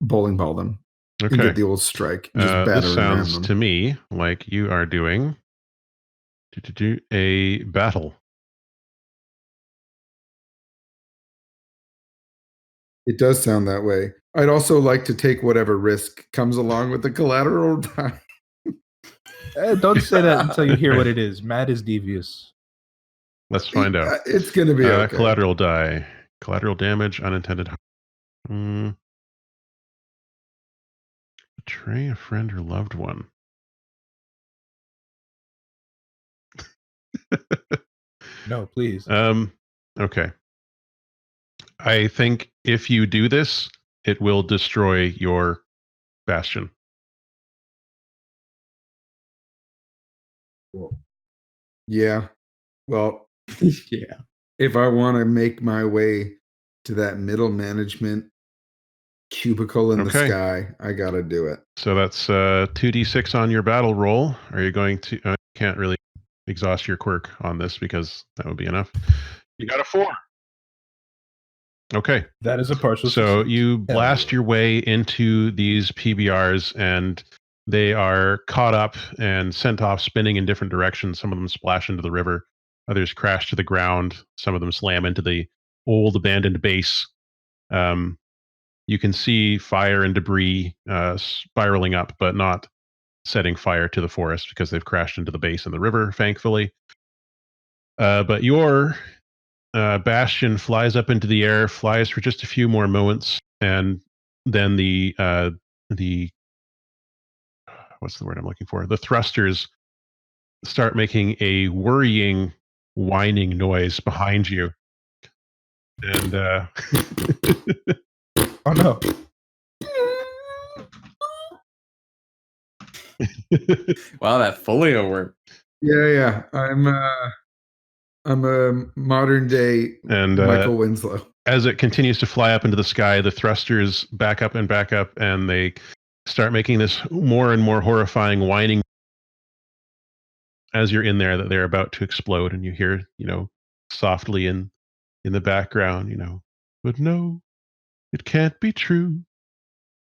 bowling ball them and Okay. get the old strike. Just This batter around sounds them. to me like you are doing a battle. It does sound that way. I'd also like to take whatever risk comes along with the collateral die. Don't say that until you hear what it is. Mad is devious. Let's find out. It's gonna be okay. Collateral die. Collateral damage, unintended. Betray a friend or loved one. No, please. Okay. I think if you do this, it will destroy your Bastion. Yeah. Well, Yeah. if I want to make my way to that middle management cubicle in the Okay. sky, I got to do it. So that's 2d6 on your battle roll. Are you going to... you can't really exhaust your quirk on this because that would be enough. You got a 4. Okay. That is a partial So success. you blast your way into these PBRs, and they are caught up and sent off spinning in different directions. Some of them splash into the river. Others crash to the ground. Some of them slam into the old abandoned base. You can see fire and debris spiraling up, but not setting fire to the forest because they've crashed into the base and the river, thankfully. But your Bastion flies up into the air, flies for just a few more moments, and then the what's the word I'm looking for? The thrusters start making a worrying, whining noise behind you, and Oh no. Wow, that folio work. Yeah. I'm a modern day and Michael Winslow. as it continues to fly up into the sky, the thrusters back up, and they start making this more and more horrifying whining as you're in there that they're about to explode, and you hear, softly in the background, but no, it can't be true.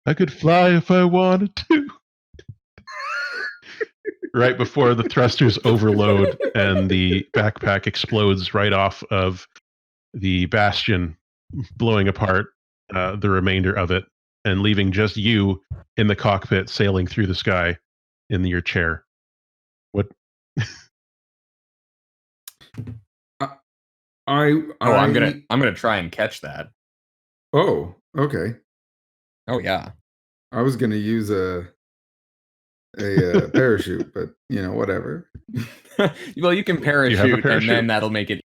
I could fly if I wanted to. Right before the thrusters overload and the backpack explodes right off of the Bastion, blowing apart the remainder of it and leaving just you in the cockpit sailing through the sky in your chair. What? I'm gonna try and catch that. Oh, okay. Oh yeah. I was gonna use a parachute, but whatever. Well, you can parachute, parachute? and then that'll make it.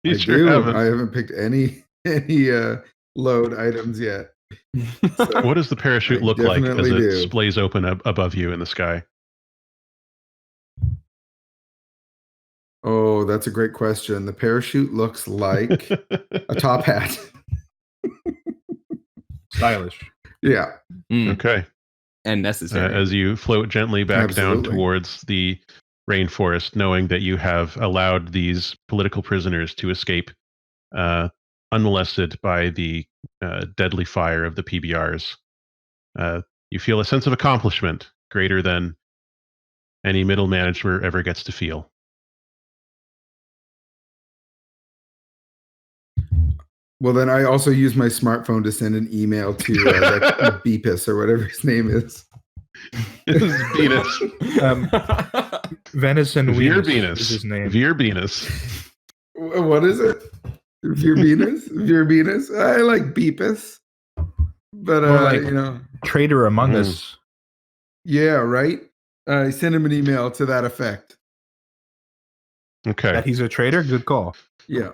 You I sure do. haven't. I haven't picked any load items yet. So What does the parachute I look like as it definitely do. splays open above you in the sky? Oh, that's a great question. The parachute looks like a top hat. Stylish. Yeah. Okay. And necessary. As you float gently back down Absolutely. towards the rainforest, knowing that you have allowed these political prisoners to escape unmolested by the deadly fire of the PBRs. You feel a sense of accomplishment greater than any middle manager ever gets to feel. Well, then I also use my smartphone to send an email to that Beepus or whatever his name is. This is Venus. Venison Veer Venus Venus. is his name. Veer Venus. What is it? Venus? Venus? I like Beepus. But, More like- you know. Traitor Among Us. Yeah, right? I sent him an email to that effect. Okay. That he's a traitor? Good call. Yeah.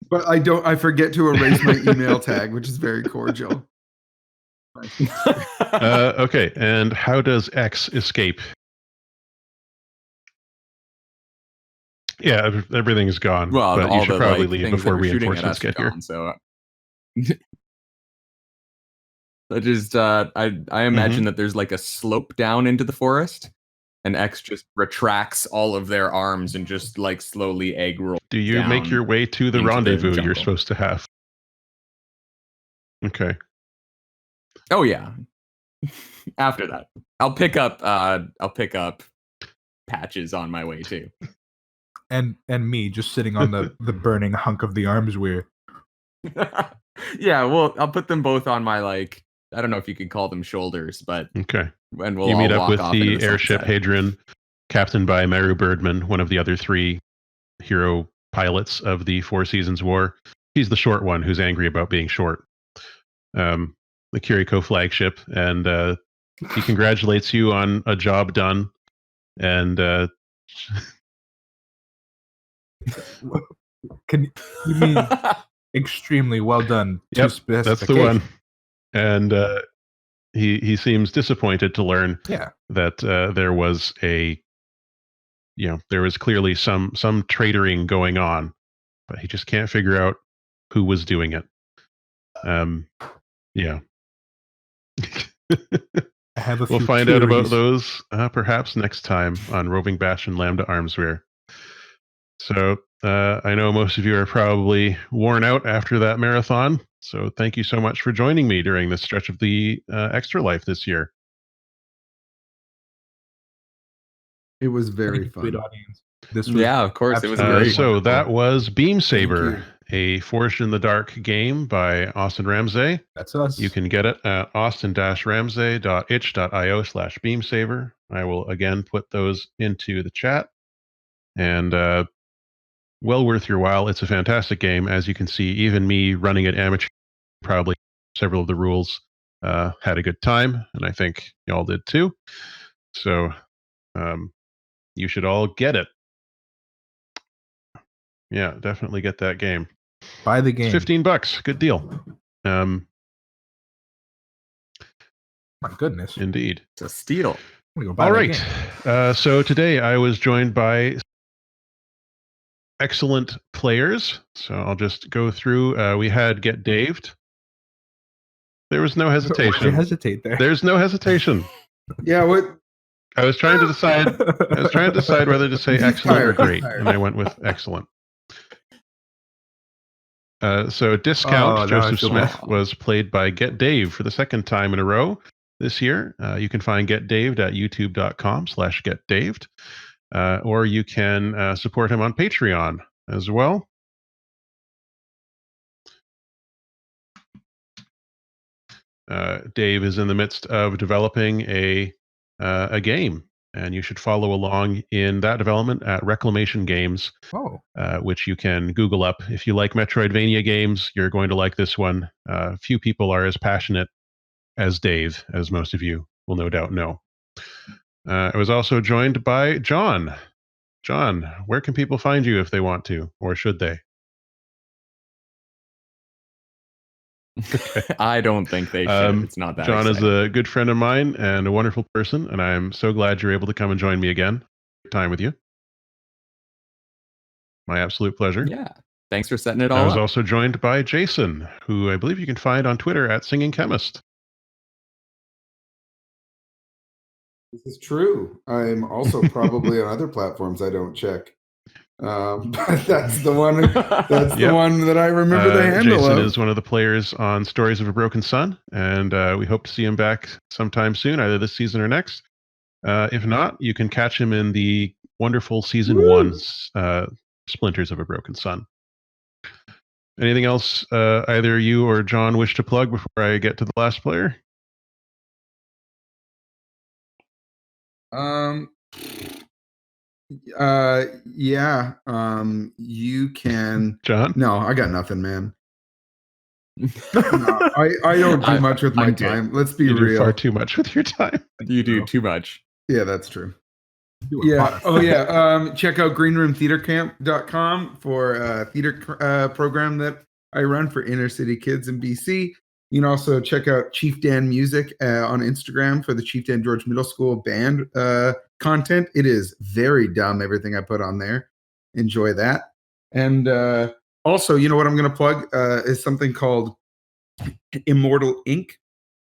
But I forget to erase my email tag, which is very cordial. Okay. And how does X escape? Yeah, everything is gone. Well, but all you should the probably like, leave things before that were shooting at reinforcements us are get here. gone, so I just I imagine that there's like a slope down into the forest, and X just retracts all of their arms and just like slowly egg roll. Do you make down your way to the into the rendezvous you're jungle. supposed to have? Okay. Oh yeah. After that, I'll pick up patches on my way too. And me just sitting on the burning hunk of the Armsweir. Yeah, well, I'll put them both on my like, I don't know if you could call them shoulders, but Okay. and we'll You all meet up walk with off into the airship sunset. Hadrian, captained by Meru Birdman, one of the other 3 hero pilots of the Four Seasons War. He's the short one who's angry about being short. The Kiriko flagship, and he congratulates you on a job done. And Can you mean extremely well done? To Yep, that's the one. specification. And he seems disappointed to learn Yeah. that there was clearly some traitoring going on, but he just can't figure out who was doing it. Yeah. I have a We'll few find out about theories. those perhaps next time on Roving Bastion Lambda Armsweir. So I know most of you are probably worn out after that marathon. So thank you so much for joining me during this stretch of the Extra Life this year. It was very Thank you, sweet fun. audience. This was Yeah, of course, it was absolutely great. So wonderful. that was Beam Saber, you. a Forged in the Dark game by Austin Ramsey. That's us. You can get it at austin-ramsey.itch.io/beamsaver. I will again put those into the chat. And well worth your while. It's a fantastic game. As you can see, even me running it amateur, probably several of the rules, had a good time. And I think y'all did too. So you should all get it. Yeah, definitely get that game. Buy the It's game. $15. Good deal. My goodness. Indeed. It's a steal. I'm gonna go buy All that right. game. So today I was joined by excellent players. So I'll just go through. We had Get Daved. There was no Why'd you hesitation. hesitate there? There's no hesitation. Yeah, what? I was trying to decide whether to say He's excellent or tired, he's great, tired. and I went with excellent. So Discount, Oh, now I Joseph feel Smith, bad. was played by Get Dave for the second time in a row this year. You can find Get Daved at youtube.com/getdaved, or you can support him on Patreon as well. Dave is in the midst of developing a game, and you should follow along in that development at Reclamation Games, Oh, which you can Google up. If you like Metroidvania games, you're going to like this one. Few people are as passionate as Dave, as most of you will no doubt know. I was also joined by John. John, where can people find you if they want to, or should they? I don't think they should. It's not that John exciting. is a good friend of mine and a wonderful person, and I'm so glad you're able to come and join me again. Good time with you. My absolute pleasure. Yeah. Thanks for setting it I all was up. also joined by Jason, who I believe you can find on Twitter at Singing Chemist. This is true. I'm also probably on other platforms I don't check. But that's the one. That's the Yep. one that I remember the handle Jason of. is one of the players on Stories of a Broken Sun, and we hope to see him back sometime soon, either this season or next. If not, you can catch him in the wonderful season Woo! 1 Splinters of a Broken Sun. Anything else either you or John wish to plug before I get to the last player? Yeah. You can. John? No, I got nothing, man. No, I don't do much with my I'm good. time. Let's be You do real. far too much with your time. You do too much. Yeah, that's true. Yeah. Oh, yeah. Check out greenroomtheatercamp.com for a theater program that I run for inner city kids in BC. You can also check out Chief Dan Music on Instagram for the Chief Dan George Middle School band content. It is very dumb, everything I put on there. Enjoy that. And also, you know what I'm going to plug is something called Immortal Inc.,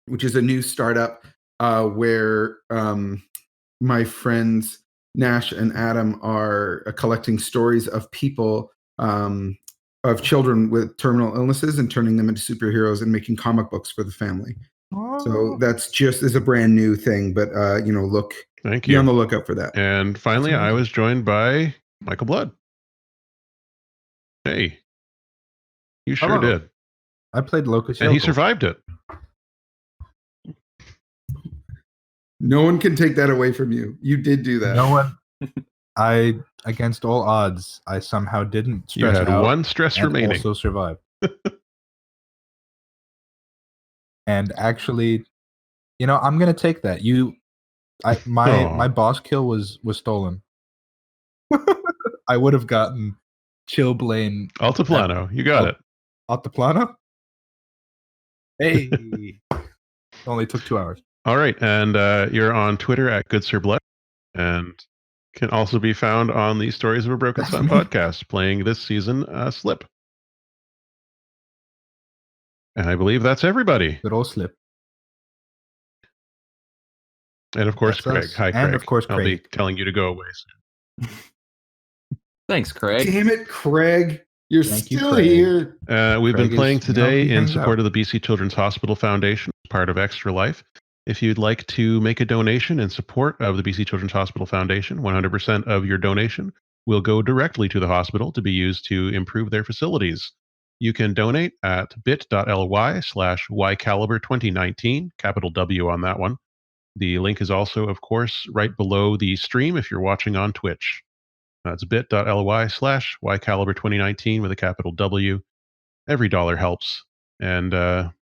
which is a new startup where my friends Nash and Adam are collecting stories of people, of children with terminal illnesses, and turning them into superheroes and making comic books for the family. So that's just is a brand new thing, but look, Thank be you. on the lookout for that. And finally, I was joined by Michael Blood. Hey, you sure Hello. did. I played Locus. And he Yokel. survived it. No one can take that away from you. You did do that. No one. I, against all odds, I somehow didn't You stress had out one stress and remaining. also survived. And actually, I'm gonna take that. My boss kill was stolen. I would have gotten Chillblaine Altiplano, you got it. Altiplano. Hey, only took 2 hours. All right, and you're on Twitter at GoodSirBlood, and can also be found on the Stories of a Broken That's Sun me. podcast, playing this season Slip. And I believe that's everybody. Good old Slip. And of course, That's Craig. us. Hi, Craig. And of course, I'll be Craig. telling you to go away soon. Thanks, Craig. Damn it, Craig. You're Thank you, still Craig. here. We've Craig been playing is, today he in hangs support out. of the BC Children's Hospital Foundation, part of Extra Life. If you'd like to make a donation in support of the BC Children's Hospital Foundation, 100% of your donation will go directly to the hospital to be used to improve their facilities. You can donate at bit.ly/ycaliber2019, capital W on that one. The link is also, of course, right below the stream if you're watching on Twitch. That's bit.ly/ycaliber2019 with a capital W. Every dollar helps. And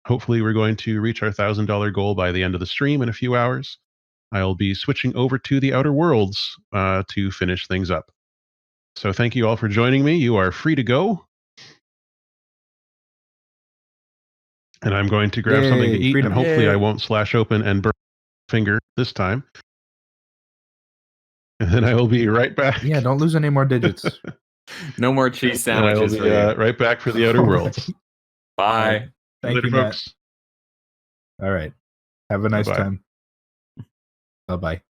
hopefully we're going to reach our $1,000 goal by the end of the stream in a few hours. I'll be switching over to the Outer Worlds to finish things up. So thank you all for joining me. You are free to go. And I'm going to grab something to Yay, eat, freedom. and hopefully I Yay. won't slash open and burn my finger this time. And then I will be right back. Yeah, don't lose any more digits. No more cheese And I will sandwiches be for you. right back for the Outer Worlds. Bye. Thank Later, you, Matt. folks. All right. Have a nice Bye-bye. time. Bye-bye.